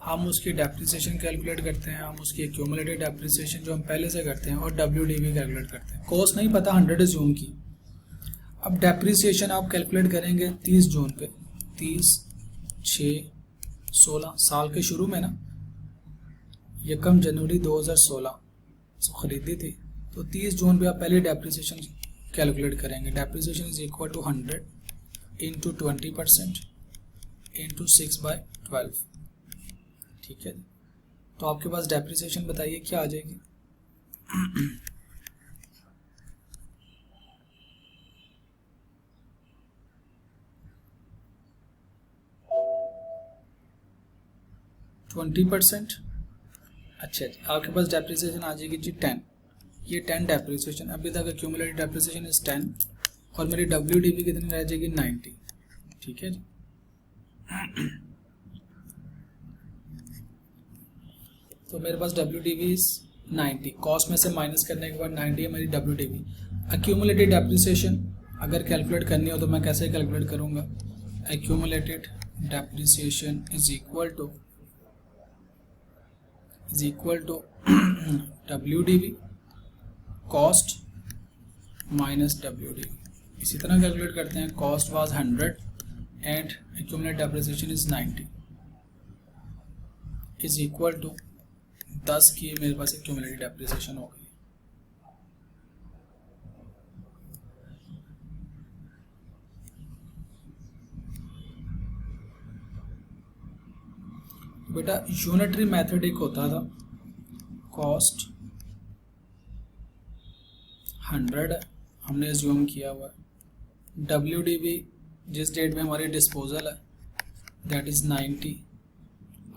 हम उसकी डेप्रिसिएशन कैलकुलेट करते हैं, हम उसकी एक्यूमुलेटेड डेप्रिसिएशन जो हम पहले से करते हैं, और WDV कैलकुलेट करते हैं। कॉस्ट नहीं पता, 100 ज्यूम की। अब डेप्रिसिएशन आप कैलकुलेट करेंगे 30 जून पे, 30/6/16 साल के शुरू में ना, 1 जनवरी 2016 खरीदी थी, तो 30 जून पे आप पहले डेप्रिसिएशन कैलकुलेट करेंगे। Depreciation is equal to 100 into 20% into 6/12। ठीक है। तो आपके पास डेप्रिसिएशन बताइए क्या आ जाएगी? %20। अच्छा जी, आपके पास डेप्रिसिएशन आ जाएगी जी 10। ये 10 डेप्रिसिएशन, अभी तक एक्यूमुलेटेड डेप्रिसिएशन इज 10, और मेरी WDV कितनी रह जाएगी? 90। ठीक है जी। तो मेरे पास WDV इज 90, कॉस्ट में से माइनस करने के बाद 90 है मेरी WDV। एक्यूमुलेटेड डेप्रिसिएशन अगर कैलकुलेट करनी हो तो मैं कैसे कैलकुलेट करूँगा? Accumulated depreciation is equal to WDV cost minus WDV। इसी तरह कैलकुलेट करते हैं। Cost was 100 and accumulated depreciation is 90 is equal to 10 की मेरे पास एक्यूमुलेटेड डेप्रिसिएशन हो गई। बेटा यूनिटरी मेथड एक होता था, कॉस्ट 100 है, हमने एज्यूम किया हुआ है। WDV जिस डेट में हमारी डिस्पोजल है दैट इज 90।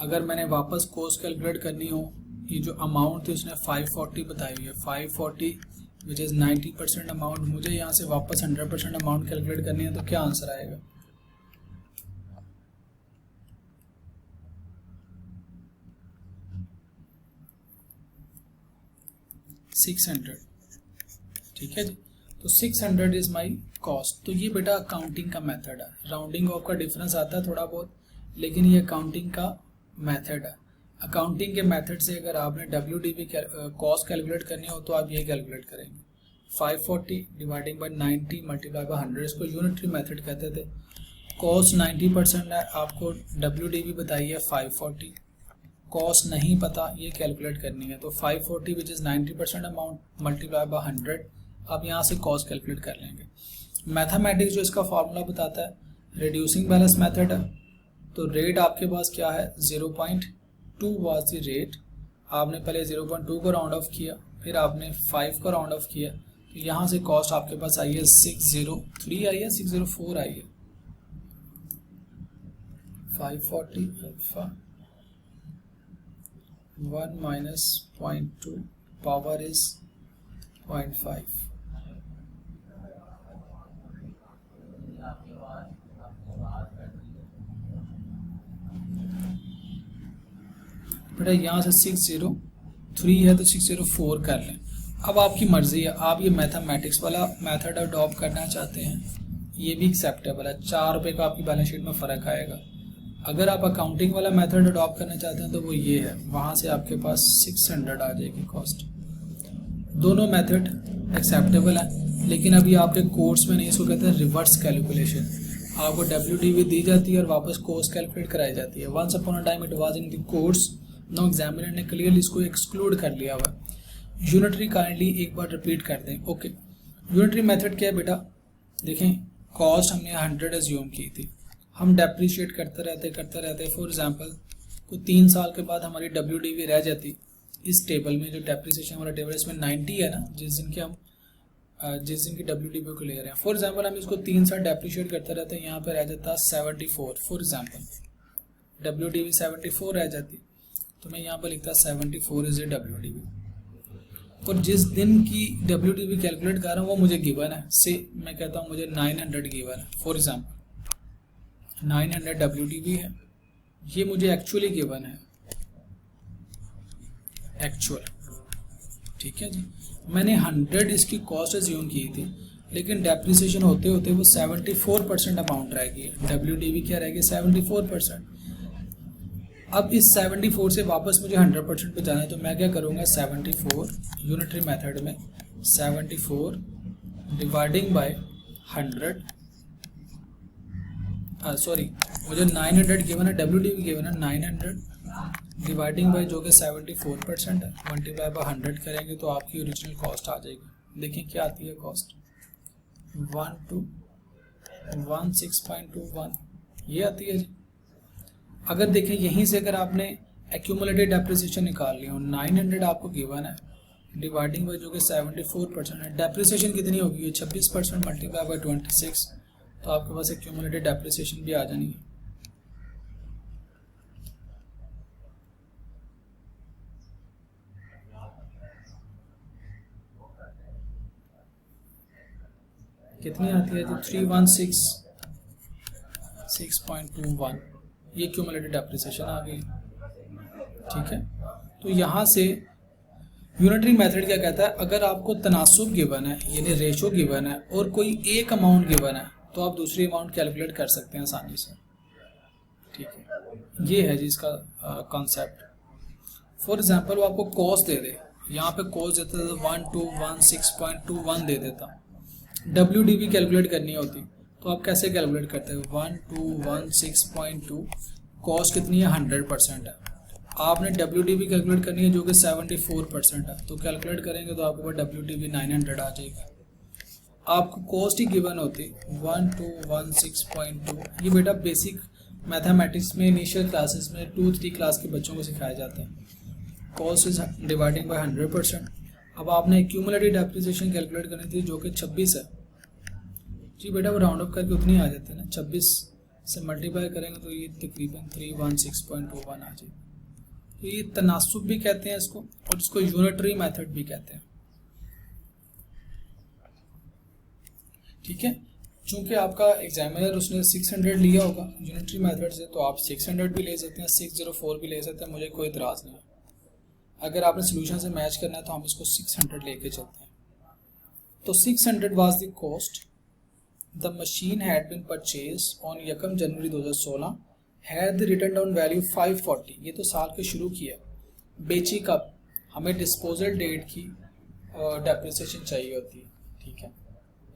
अगर मैंने वापस कॉस्ट कैलकुलेट करनी हो, ये जो अमाउंट थी उसने 540 बताई हुई है, 540 विच इज़ 90% अमाउंट। मुझे यहाँ से वापस 100% अमाउंट कैलकुलेट करनी है, तो क्या आंसर आएगा? $600। ठीक है जी। तो 600 इज माई कॉस्ट। तो ये बेटा अकाउंटिंग का मेथड है। राउंडिंग ऑफ का डिफरेंस आता है थोड़ा बहुत, लेकिन ये अकाउंटिंग का मेथड है। अकाउंटिंग के मेथड से अगर आपने WDV कॉस्ट कैलकुलेट करनी हो तो आप ये कैलकुलेट करेंगे, 540 डिवाइडिंग बाय 90 मल्टीप्लाई बाय 100। इसको यूनिटरी मेथड कहते थे। कॉस्ट 90% है, आपको WDV बताइए 540, कॉस्ट नहीं पता, ये कैलकुलेट करनी है। तो 540 which is 90% amount multiply by 100, आप यहाँ से कॉस्ट कैलकुलेट कर लेंगे। मैथमेटिक्स जो इसका फार्मूला बताता है, रिड्यूसिंग बैलेंस मेथड है। तो रेट आपके पास क्या है? 0.2 वाज द रेट। आपने पहले 0.2 को राउंड ऑफ किया, फिर आपने 5 को राउंड ऑफ किया, तो यहाँ से कॉस्ट आपके पास आई है 603 आई है, 604 आई है। 540 अल्फा 1 - 0.2 पावर इज 0.5। बेटा यहाँ से 603 है तो 604 कर लें। अब आपकी मर्जी है, आप ये मैथमेटिक्स वाला मेथड अडॉप्ट करना चाहते हैं, ये भी एक्सेप्टेबल है। 4 रुपये का आपकी बैलेंस शीट में फ़र्क आएगा। अगर आप अकाउंटिंग वाला मेथड अडॉप्ट करना चाहते हैं तो वो ये है, वहाँ से आपके पास 600 आ जाएगी कॉस्ट। दोनों मेथड एक्सेप्टेबल है, लेकिन अभी आपके कोर्स में नहीं, इसको कहते हैं रिवर्स कैलकुलेशन। आपको WDV दी जाती है और वापस कॉस्ट कैलकुलेट कराई जाती है। Once upon a time it was in the course, no examiner ने क्लियरली इसको एक्सक्लूड कर लिया हुआ। यूनिटरी काइंडली एक बार रिपीट कर दें। ओके, यूनिटरी मेथड क्या है बेटा? देखें, कॉस्ट हमने 100 एज्यूम की थी, हम डेप्रिशिएट करते रहते। फॉर एग्जांपल कोई 3 साल के बाद हमारी WDV रह जाती इस टेबल में, जो डेप्रिसिएशन वाला टेबल है इसमें 90 है ना, जिस दिन की WDV को ले रहे हैं। फॉर एग्जांपल हम इसको 3 साल डेप्रिशिएट करते रहते हैं, यहाँ पे रह जाता 74। फॉर एग्जांपल WDV 74 रह जाती, तो मैं यहाँ पर लिखता 74 इज ए WDV। और जिस दिन की WDV कैलकुलेट कर रहा हूँ वो मुझे गिवन है, से मैं कहता हूँ मुझे 900 गिवन है। फॉर एग्जांपल 900 WDV है, ये मुझे एक्चुअली गिवन है, एक्चुअल। ठीक है जी, मैंने 100 इसकी कॉस्ट एज्यूम की थी, लेकिन डेप्रिसिएशन होते होते वो 74% अमाउंट रहेगी। WDV क्या रहेगी? 74%। अब इस 74 से वापस मुझे 100% पे जाना है, तो मैं क्या करूँगा? 74 यूनिटरी मेथड में 74 डिवाइडिंग बाय 100, सॉरी मुझे 900 गिवन है, WDV गिवन है 900 डिवाइडिंग बाय जो कि 74% है, मल्टीप्लाई बाय 100 करेंगे तो आपकी ओरिजिनल कॉस्ट आ जाएगी। देखिए क्या आती है कॉस्ट, 1216.21 ये आती है जी। अगर देखें यहीं से अगर आपने एक्यूमुलेटेड डेप्रिसिएशन निकाल लिया, 900 आपको गिवन है डिवाइडिंग बाय जो कि 74% है, डेप्रिसिएशन कितनी होगी? ये 26% मल्टीप्लाई बाय 26, तो आपके पास एक्यूमुलेटेड डेप्रिसिएशन भी आ जानी है। कितनी आती है जी? 316.21, ये क्यूमुलेटेड डेप्रिसिएशन आ गई। ठीक है, तो यहाँ से यूनिटरी मेथड क्या कहता है, अगर आपको तनासुब गिवन है यानी रेशो गिवन है और कोई एक अमाउंट गिवन है, तो आप दूसरी अमाउंट कैलकुलेट कर सकते हैं आसानी से। ठीक है, ये है जी इसका कॉन्सेप्ट। फॉर एग्जांपल वो आपको कॉस्ट दे दे, यहाँ पे कॉस्ट देता है 1216.21 दे देता, WDV कैलकुलेट करनी होती, तो आप कैसे कैलकुलेट करते हैं? 1216.2 कॉस्ट कितनी है? 100% है। आपने WDV कैलकुलेट करनी है जो कि 74% है, तो कैलकुलेट करेंगे तो आपके पास WDV 900 आ जाएगी। आपको कॉस्ट ही गिवन होती 1216.2। ये बेटा बेसिक मैथमेटिक्स में इनिशियल क्लासेस में 2-3 क्लास के बच्चों को सिखाया जाता है। Cost is dividing by 100%। अब आपने एक्यूमुलेटेड डेप्रिसिएशन कैलकुलेट करनी थी जो कि 26 है जी बेटा, वो राउंड अप करके उतनी आ जाती है ना, 26 से मल्टीप्लाई करेंगे तो ये तकरीबन 316.21 आ जाएगी। तो ये तनासुब भी कहते हैं इसको, और इसको यूनिटरी मेथड भी कहते हैं। ठीक है, चूंकि आपका एग्जामिनर उसने 600 लिया होगा यूनिटरी मेथड से, तो आप 600 भी ले सकते हैं, 604 भी ले सकते हैं, मुझे कोई इतराज़ नहीं है। अगर आपने सोल्यूशन से मैच करना है तो हम इसको 600 लेके चलते हैं। तो 600 was the cost, the machine had been purchase on 1 January 2016, had the written down value 540, ये तो साल के शुरू किया, बेची कब? हमें डिस्पोजल डेट की डेप्रिसिएशन चाहिए होती है। ठीक है,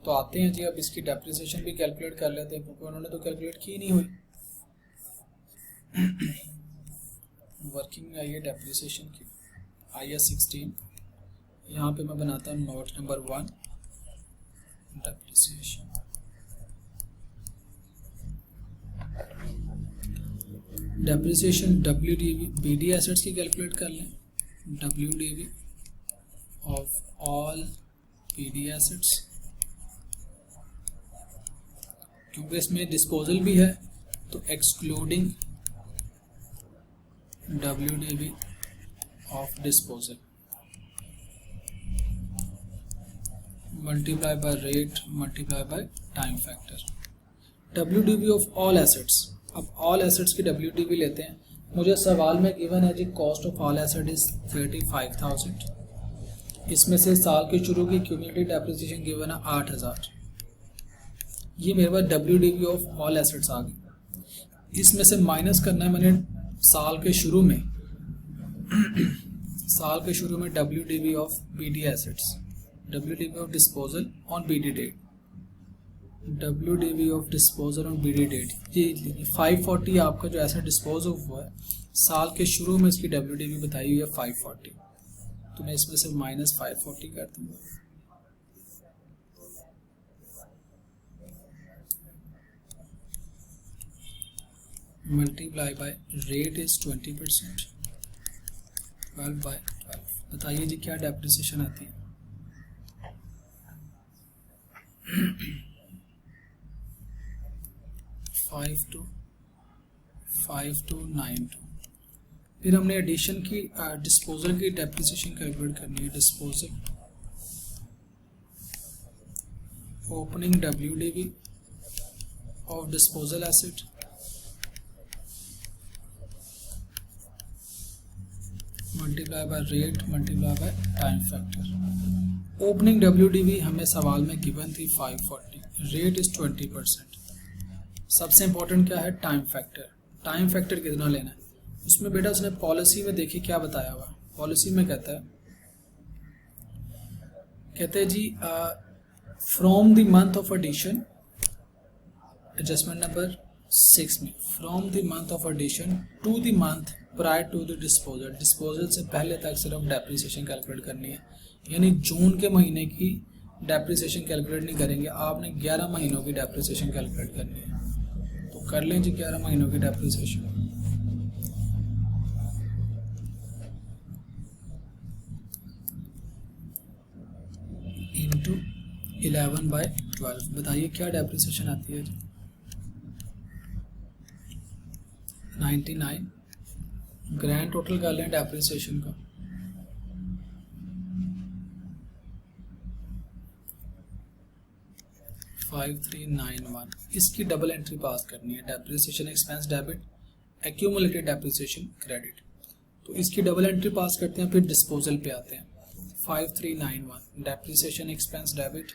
तो आते हैं जी, अब इसकी डेप्रिसिएशन भी कैलकुलेट कर लेते हैं, क्योंकि उन्होंने तो कैलकुलेट की नहीं हुई। वर्किंग में आइए डेप्रिसिएशन की, IAS 16, यहाँ पे मैं बनाता हूँ note number 1, depreciation. Depreciation WDV BD assets की कैलकुलेट कर लें, WDV of all BD assets, क्योंकि इसमें डिस्पोजल भी है तो excluding WDV of disposal multiply by rate multiply by time factor. WDV of all assets, अब ऑल एसेट्स की WDV लेते हैं, मुझे सवाल में गिवन है जी cost of all asset is 35,000, इसमें से साल के शुरू की क्यूमुलेटिव डेप्रिसिएशन गिवन है 8,000। ये मेरे पास WDV ऑफ ऑल एसेट्स आ गई। इसमें से माइनस करना है मैंने साल के शुरू में WDV of BD assets, WDV of disposal on BD date, WDV of disposal on BD date. ये 540 आपका जो ऐसा डिस्पोज हुआ है साल के शुरू में, इसकी WDV बताई हुई है 540, तो मैं इसमें से माइनस 540 कर दूंगा। Multiply by rate is 20%, 12 by 12। बताइए जी क्या डेप्रिसिएशन आती है। 5292। फिर हमने एडिशन की डिस्पोजल की डेप्रिसिएशन कैलकुलेट करनी है। Disposal opening WDV of disposal asset multiply by rate multiply by time factor. Opening WDV हमें सवाल में गिवन थी 540, रेट इज 20%। सबसे इंपॉर्टेंट क्या है, टाइम फैक्टर। टाइम फैक्टर कितना लेना है उसमें बेटा उसने पॉलिसी में देखिए क्या बताया हुआ। पॉलिसी में कहते हैं जी from the month of addition, adjustment number 6 में, from the month of addition to the month prior to the disposal, disposal से पहले तक सिर्फ डेप्रिसिएशन कैलकुलेट करनी है। यानी जून के महीने की डेप्रिसिएशन कैलकुलेट नहीं करेंगे, आपने 11 महीनों की डेप्रिसिएशन कैलकुलेट करनी है। तो कर लें जी 11 महीनों की डेप्रिसिएशन। Into 11 bye 12। बताइए क्या डेप्रिसिएशन आती है जी। 99। ग्रैंड टोटल कर लें डेप्रिसिएशन का। इसकी डबल एंट्री पास करनी है, depreciation expense debit, accumulated depreciation credit. तो इसकी डबल एंट्री पास करते हैं, फिर डिस्पोजल पे आते हैं। 5391 depreciation expense debit,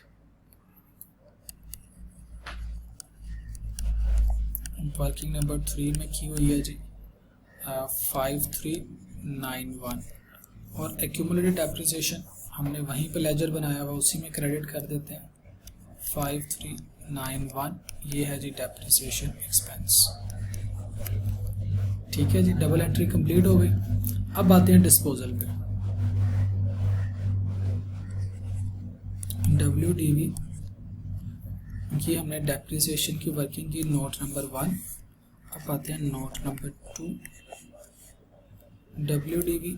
working number 3 में की हुई है जी 5391, और एक्यूमुलेटेड डेप्रिसिएशन हमने वहीं पे लेजर बनाया हुआ, उसी में क्रेडिट कर देते हैं। 5391 ये है जी डेप्रिसिएशन एक्सपेंस। ठीक है जी, डबल एंट्री कंप्लीट हो गई। अब आते हैं डिस्पोजल पे। WDV ये हमने डेप्रिसिएशन की वर्किंग की, नोट नंबर 1। अब आते हैं note number 2। WDV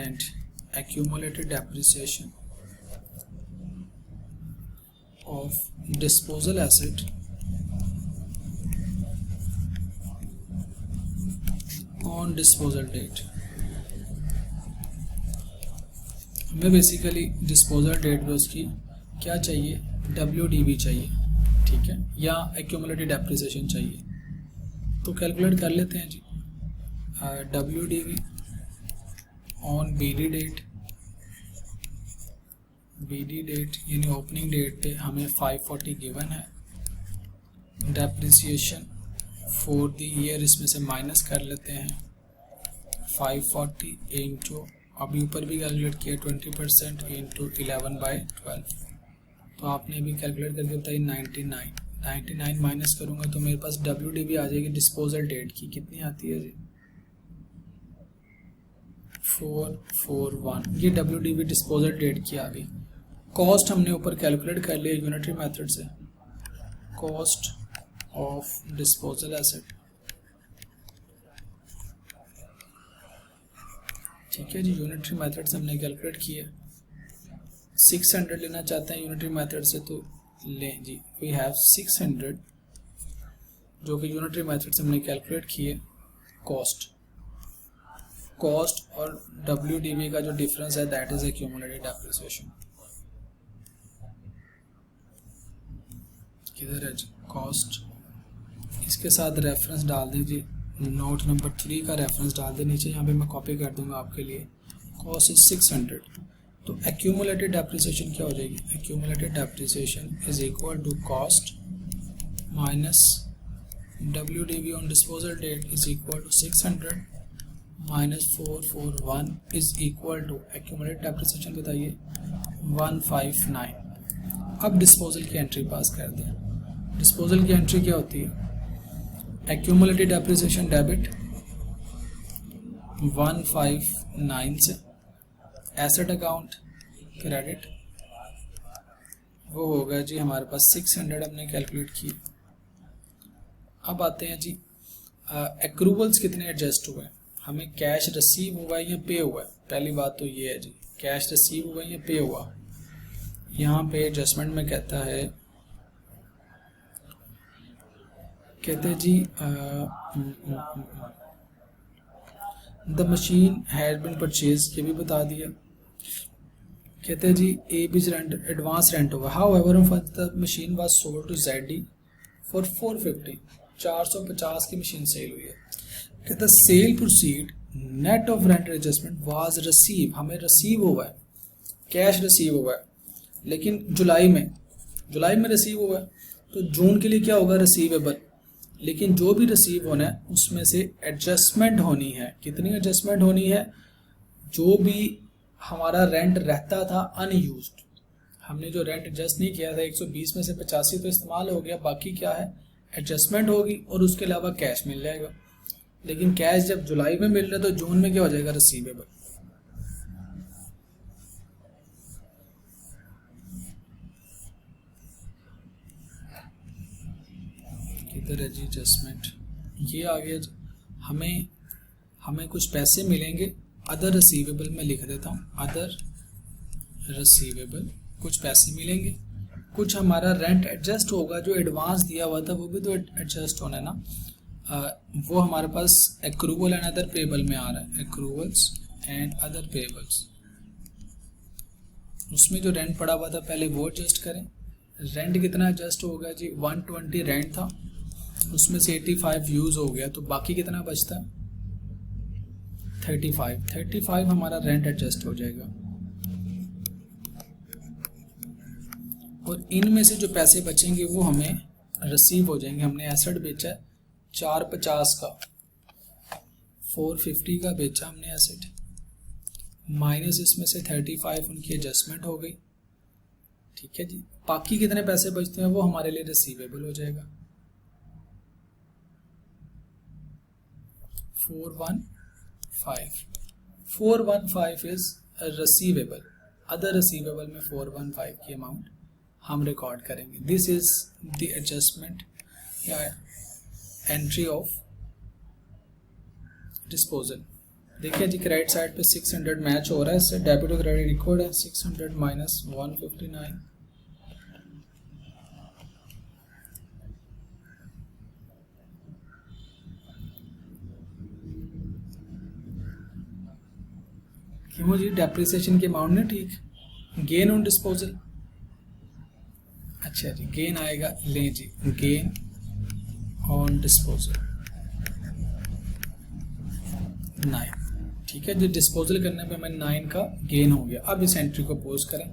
and accumulated depreciation of disposal asset on disposal date। हमें बेसिकली डिस्पोजल डेट पे उसकी क्या चाहिए, WDV चाहिए, ठीक है, या एक्यूमुलेटेड डेप्रिसिएशन चाहिए। तो कैलकुलेट कर लेते हैं जी। WDV ऑन BD डेट यानी ओपनिंग डेट पे हमें 540 गिवन है। डेप्रिसिएशन फॉर द ईयर इसमें से माइनस कर लेते हैं 540 इंटू, अभी ऊपर भी कैलकुलेट किया 20% इंटू 11/12। तो आपने भी कैलकुलेट करके बताई 99 माइनस करूँगा तो मेरे पास WDV आ जाएगी डिस्पोजल डेट की। कितनी आती है जी, 441। ये WDV डिस्पोजल डेट की आ गई। कॉस्ट हमने ऊपर कैलकुलेट कर लिया यूनिटरी मेथड से, कॉस्ट ऑफ डिस्पोजल एसेट। ठीक है जी, यूनिटरी मेथड से हमने कैलकुलेट किया। 600 लेना चाहते हैं यूनिटरी मेथड से तो लें जी, वी हैव 600 जो कि यूनिटरी मेथड से हमने कैलकुलेट किए। कॉस्ट और WDV का जो डिफरेंस है दैट इज एक्यूमुलेटेड डेप्रिसिएशन। किधर है जी कॉस्ट, इसके साथ रेफरेंस डाल दें जी, नोट नंबर 3 का रेफरेंस डाल दें नीचे, यहाँ पे मैं कॉपी कर दूंगा आपके लिए। कॉस्ट इज 600, तो एक्यूमुलेटेड डेप्रिसिएशन क्या हो जाएगी, accumulated depreciation is equal to cost minus WDV on disposal date is equal to 600 minus 441 is equal to accumulated depreciation बताइए 159। अब डिस्पोजल की एंट्री पास कर दें। डिस्पोजल की एंट्री क्या होती है, एक्यूमुलेटेड डेप्रिसिएशन डेबिट 159 से, एसेट अकाउंट क्रेडिट वो होगा जी हमारे पास 600 हमने कैलकुलेट किया। अब आते हैं जी एक्रूवल्स कितने एडजस्ट हुए हैं, हमें कैश रिसीव हुआ है या पे हुआ है। पहली बात तो ये है जी कैश रिसीव हुआ है या पे हुआ। यहाँ पे एडजस्टमेंट में कहता है, कहते हैं जी the machine has been purchase, ये भी बता दिया। कहते हैं जी ए बीज रेंट एडवांस रेंट हुआ, however the machine was sold to ZD for 450, 450 की मशीन सेल हुई है। कहते हैं sale proceed net of rent adjustment was receive, हमें रिसीव हुआ है, कैश रिसीव हुआ है, लेकिन जुलाई में रिसीव हुआ है, तो जून के लिए क्या होगा रिसीवेबल, लेकिन जो भी रिसीव होना है उसमें से एडजस्टमेंट होनी है। कितनी एडजस्टमेंट होनी है, जो भी हमारा रेंट रहता था अनयूज्ड, हमने जो रेंट एडजस्ट नहीं किया था 120 में से 85 तो इस्तेमाल हो गया, बाकी क्या है एडजस्टमेंट होगी और उसके अलावा कैश मिल जाएगा। लेकिन कैश जब जुलाई में मिल रहा है तो जून में क्या हो जाएगा रिसीवेबल। किधर है जी एडजस्टमेंट, ये आ गया जी। हमें कुछ पैसे मिलेंगे, अदर रिसीवेबल में लिख देता हूँ, अदर रिसीवेबल कुछ पैसे मिलेंगे, कुछ हमारा रेंट एडजस्ट होगा, जो एडवांस दिया हुआ था वो भी तो एडजस्ट होना है ना। वो हमारे पास एक्रूवल एंड अदर पेबल में आ रहा है, एक्रूवल्स एंड अदर पेबल्स, उसमें जो रेंट पड़ा हुआ था पहले वो एडजस्ट करें। रेंट कितना एडजस्ट होगा जी, 120 रेंट था, उसमें से 85 यूज हो गया, तो बाकी कितना बचता है 35 हमारा रेंट एडजस्ट हो जाएगा। और इनमें से जो पैसे बचेंगे वो हमें रिसीव हो जाएंगे। हमने एसेट बेचा 450 का, 450 का बेचा हमने एसेट, माइनस इसमें से 35 उनकी एडजस्टमेंट हो गई, ठीक है जी। बाकी कितने पैसे बचते हैं वो हमारे लिए रिसीवेबल हो जाएगा 415 इज रिसीवेबल, अदर रिसीवेबल में 415 की अमाउंट हम रिकॉर्ड करेंगे। दिस इज द एडजस्टमेंट या एंट्री ऑफ डिस्पोजल। देखिए जी क्रेडिट साइड पे 600 मैच हो रहा है, इससे डेबिट और क्रेडिट इक्वल है, 600 माइनस 159। क्यों जी डेप्रिसिएशन की अमाउंट नहीं ठीक, गेन ऑन डिस्पोजल, अच्छा जी गेन आएगा, ले जी गेन ऑन डिस्पोजल 9, ठीक है जी। डिस्पोजल करने पे हमें 9 का गेन हो गया। अब इस एंट्री को पोस्ट करें,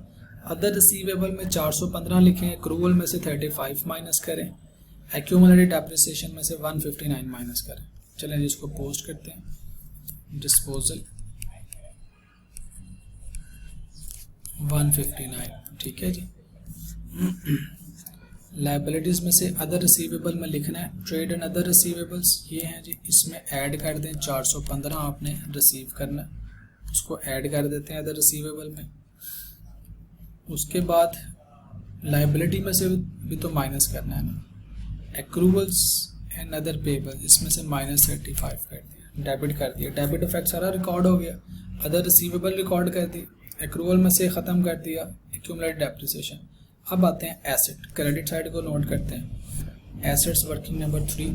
अदर रिसीवेबल में 415 लिखें, एक्रूवल में से 35 माइनस करें, एक्यूमुलेटेड डेप्रिसिएशन में से 159 माइनस करें। चलें जी इसको पोस्ट करते हैं, डिस्पोजल 159, ठीक है जी। लायबिलिटीज में से अदर रिसीवेबल में लिखना है ट्रेड एंड अदर रिसीवेबल्स, ये हैं जी, इसमें ऐड कर दें 415 आपने रिसीव करना है, उसको ऐड कर देते हैं अदर रिसीवेबल में। उसके बाद लायबिलिटी में से भी तो माइनस करना है ना, एक्रूवल्स एंड अदर पेबल, इसमें से माइनस 35 कर दिया, डेबिट कर दिया, डेबिट इफेक्ट सारा रिकॉर्ड हो गया, अदर रिसीवेबल रिकॉर्ड कर दी, एक्रूवल में से ख़त्म कर दिया, एक्यूमुलेटेड डेप्रिसिएशन। अब आते हैं एसेट, क्रेडिट साइड को नोट करते हैं, एसेट्स वर्किंग नंबर 3,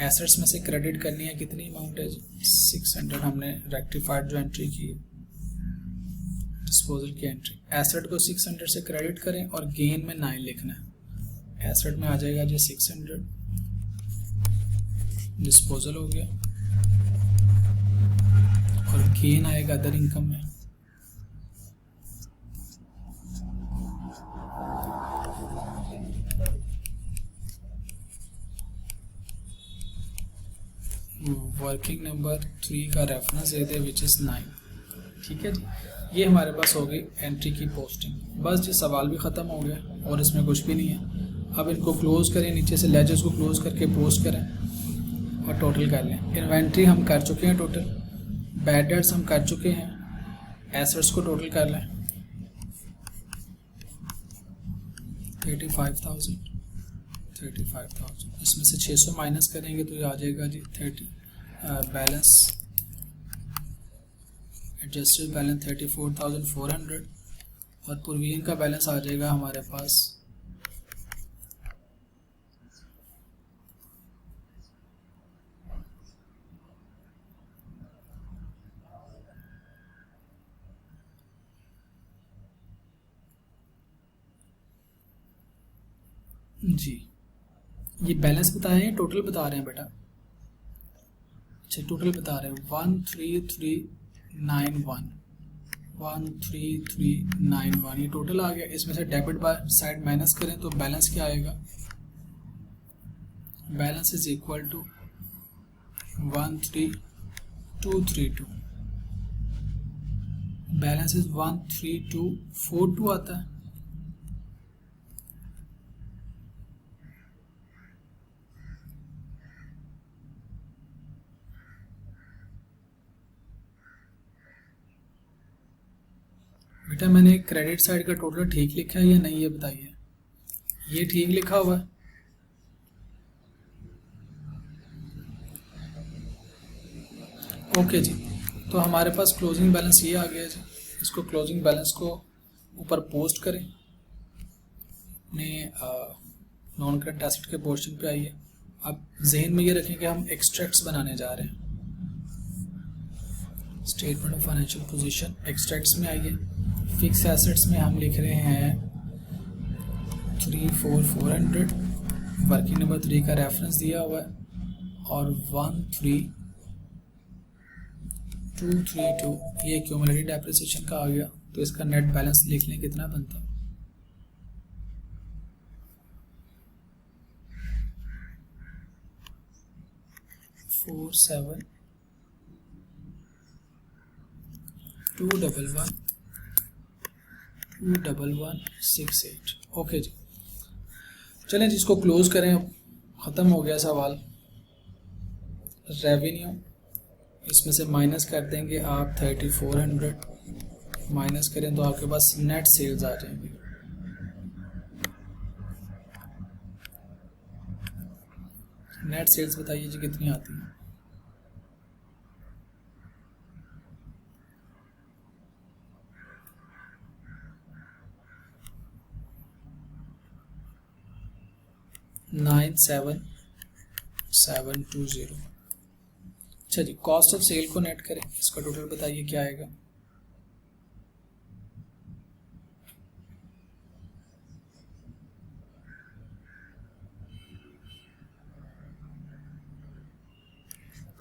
एसेट्स में से क्रेडिट करनी है, कितनी अमाउंट है 600, हमने रेक्टिफाइड जो एंट्री की डिस्पोजल की एंट्री, एसेट को 600 से क्रेडिट करें और गेन में 9 लिखना है। एसेट में आ जाएगा जी 600, डिस्पोजल हो गया, और गेन आएगा अदर इनकम में। वर्किंग नंबर 3 का reference they they which is 9। ठीक है जी, ये हमारे पास हो गई एंट्री की पोस्टिंग। बस जी सवाल भी ख़त्म हो गया और इसमें कुछ भी नहीं है। अब इनको क्लोज करें, नीचे से लेजर्स को क्लोज करके पोस्ट करें और टोटल कर लें। इन्वेंट्री हम कर चुके हैं टोटल, बैड डेट्स हम कर चुके हैं, एसेट्स को टोटल कर लें 35,000। इसमें से 600 माइनस करेंगे तो ये आ जाएगा जी 30 बैलेंस, एडजस्टेड बैलेंस 34,400, और प्रोविजन का बैलेंस आ जाएगा हमारे पास 1,000। ये बैलेंस बताए हैं, टोटल बता रहे हैं बेटा? अच्छा टोटल बता रहे हैं 13391 ये टोटल आ गया। इसमें से डेबिट साइड माइनस करें तो बैलेंस क्या आएगा? Balance is equal to 13232, balance is 13242 आता है। बेटा मैंने क्रेडिट साइड का टोटल ठीक लिखा है या नहीं ये बताइए। ये ठीक लिखा हुआ है? ओके जी, तो हमारे पास क्लोजिंग बैलेंस ये आ गया जी। इसको क्लोजिंग बैलेंस को ऊपर पोस्ट करें, अपने नॉन करंट एसेट के पोर्शन पे आइए। अब जहन में ये रखें कि हम एक्सट्रैक्ट्स बनाने जा रहे हैं। Statement of financial position, extracts में आइए। फिक्स एसेट्स में हम लिख रहे हैं 34,400, वर्किंग नंबर 3 का रेफरेंस दिया हुआ है, और 13232 ये क्यूमुलेटिव डेप्रिसिएशन का आ गया। तो इसका नेट बैलेंस लिख लें, कितना बनता है? फोर 7 21168। ओके जी, चलें जिसको क्लोज करें। अब ख़त्म हो गया सवाल। रेवेन्यू, इसमें से माइनस कर देंगे आप 3400, माइनस करें तो आपके पास नेट सेल्स आ जाएंगे। नेट सेल्स बताइए जी कितनी आती है? $97,720। अच्छा जी, कॉस्ट ऑफ सेल को नेट करें, इसका टोटल बताइए क्या आएगा?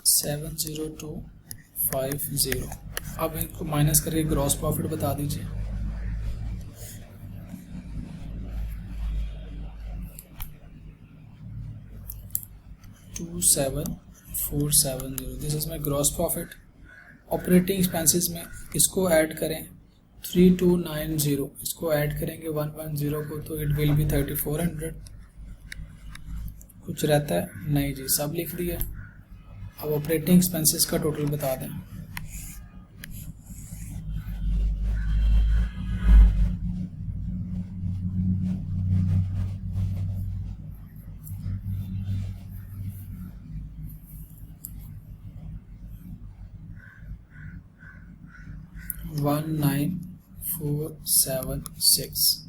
$70250। अब इनको माइनस करके ग्रॉस प्रॉफिट बता दीजिए। $27,470। This is my gross profit. Operating expenses में इसको ऐड करें 3290, इसको ऐड करेंगे 110 को तो इट विल बी 3400। कुछ रहता है? नहीं जी, सब लिख दिया। अब ऑपरेटिंग एक्सपेंसेस का टोटल बता दें। $19,476।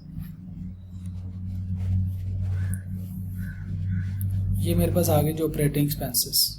ये मेरे पास आ गए जो ऑपरेटिंग एक्सपेंसेस।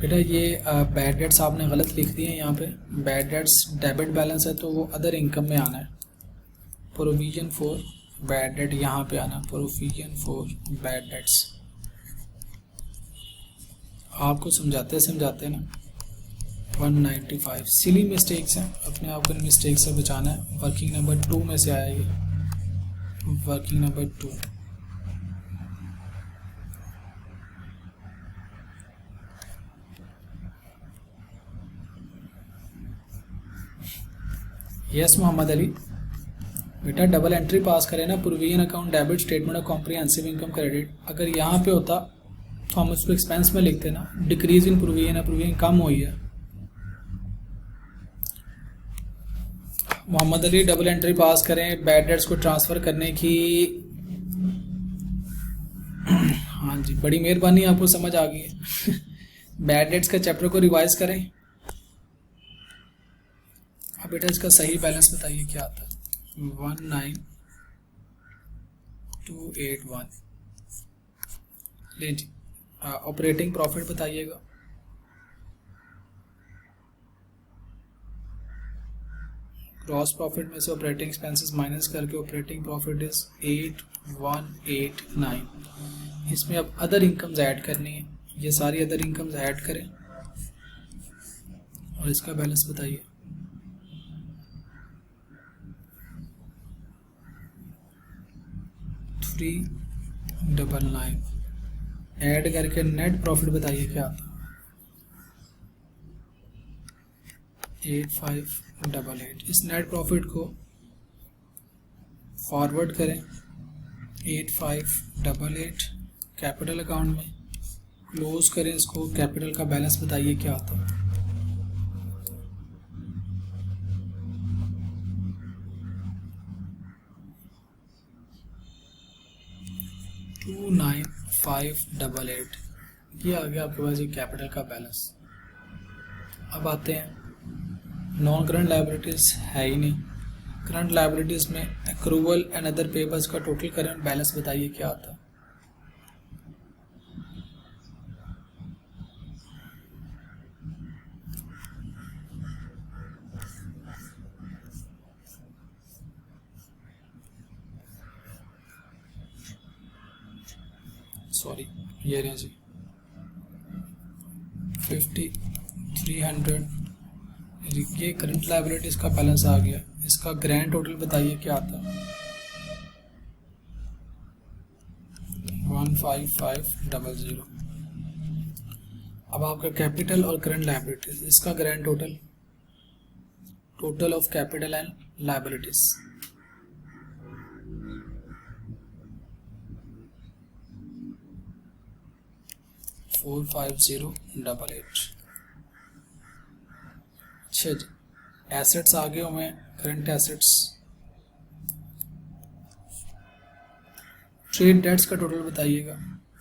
बेटा ये बैड डेट्स आपने गलत लिख दिए हैं यहाँ पे। बैड डेट्स डेबिट बैलेंस है तो वो अदर इनकम में आना है। प्रोविजन फॉर बैड डेट यहाँ पे आना, प्रोविजन फॉर बैड डेट्स। आपको समझाते ना 195 सिली मिस्टेक्स हैं, अपने आप को इन मिस्टेक से बचाना है। वर्किंग नंबर 2 में से आया ये, working number 2। Yes Mohammad Ali, बेटा डबल एंट्री पास करें ना, provision account debit, statement of comprehensive income credit. अगर यहाँ पे होता तो हम उसको एक्सपेंस में लिखते ना। डिक्रीज इन प्रोविजन है, प्रोविजन कम हुई है। Mohammad Ali double entry pass करें बैड डेट्स को ट्रांसफ़र करने की। हाँ जी, बड़ी मेहरबानी, आपको समझ आ गई है। बैड डेट्स का चैप्टर को रिवाइज करें। अब बेटा इसका सही बैलेंस बताइए क्या आता है। 19281 ले जी। ऑपरेटिंग प्रॉफिट बताइएगा। ग्रॉस प्रॉफिट में से ऑपरेटिंग एक्सपेंसेस माइनस करके ऑपरेटिंग प्रॉफिट इज 8189। इसमें अब अदर इनकम्स ऐड करनी है, ये सारी अदर इनकम्स ऐड करें और इसका बैलेंस बताइए। 399 ऐड करके नेट प्रॉफिट बताइए क्या आता है। 8588। इस नेट प्रॉफिट को फॉरवर्ड करें 8588 कैपिटल अकाउंट में, क्लोज करें इसको। कैपिटल का बैलेंस बताइए क्या आता है। 29588। ये आ गया आपके पास ये कैपिटल का बैलेंस। अब आते हैं नॉन करंट लायबिलिटीज है ही नहीं। करंट लायबिलिटीज में एक्रूवल एंड अदर पेबल्स का टोटल करंट बैलेंस बताइए क्या आता है। सॉरी, ये रहे जी 5300। ये करंट लायबिलिटीज का बैलेंस आ गया। इसका ग्रैंड टोटल बताइए क्या आता है। 15500। अब आपका कैपिटल और करंट लायबिलिटीज, इसका grand total, total of capital and liabilities 45088। अच्छा जी, एसेट्स आगे हमें करंट एसेट्स, ट्रेड डेट्स का टोटल बताइएगा।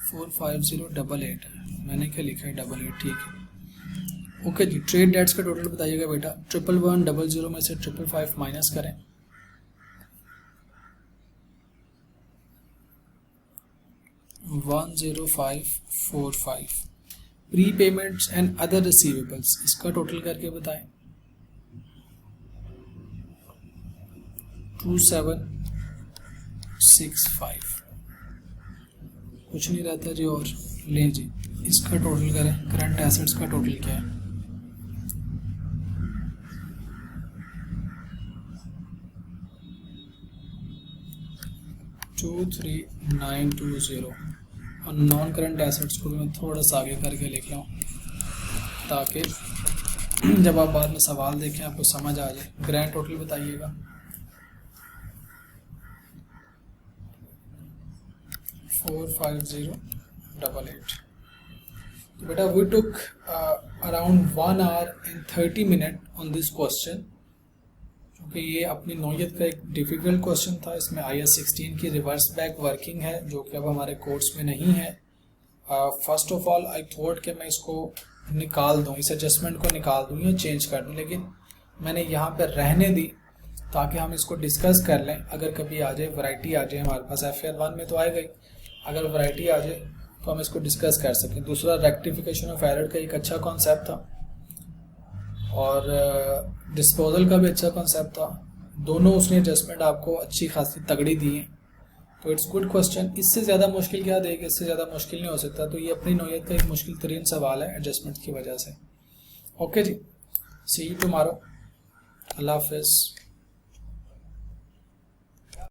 45088 है, मैंने क्या लिखा है 88, ठीक है। ओके जी, ट्रेड डेट्स का टोटल बताइएगा बेटा। 1100 में से 555 माइनस करें। 10545। Pre payments and other receivables, इसका टोटल करके बताएं। 2765। कुछ नहीं रहता जी और लें जी, इसका टोटल करें। करंट एसेट्स का टोटल क्या है। $23,920। और नॉन करंट एसेट्स को भी मैं थोड़ा सा आगे करके लिख लूँ ताकि जब आप बाद में सवाल देखें आपको समझ आ जाए। ग्रैंड टोटल बताइएगा। 45088। तो बेटा we took around 1 hour and 30 minutes on this question, क्योंकि ये अपनी नौयत का एक डिफ़िकल्ट क्वेश्चन था। इसमें IS 16 की रिवर्स बैक वर्किंग है जो कि अब हमारे कोर्स में नहीं है। First of all I thought कि मैं इसको निकाल दूँ, इस एडजस्टमेंट को निकाल दूँ या चेंज कर दूँ, लेकिन मैंने यहाँ पर रहने दी ताकि हम इसको डिस्कस कर लें। अगर कभी आ जाए वैरायटी आ जाए हमारे पास, FR1 में तो आएगा ही, अगर वैरायटी आ जाए तो हम इसको डिस्कस कर सकें। दूसरा रेक्टिफिकेशन ऑफ एरर का एक अच्छा कॉन्सेप्ट था और डिस्पोजल का भी अच्छा कॉन्सेप्ट था। दोनों उसने एडजस्टमेंट आपको अच्छी खासी तगड़ी दी है, तो इट्स गुड क्वेश्चन। इससे ज़्यादा मुश्किल क्या देगा, इससे ज़्यादा मुश्किल नहीं हो सकता। तो ये अपनी नौयत का एक मुश्किल तरीन सवाल है एडजस्टमेंट की वजह से। ओके जी, सी यू टुमारो। अल्लाह हाफिज़।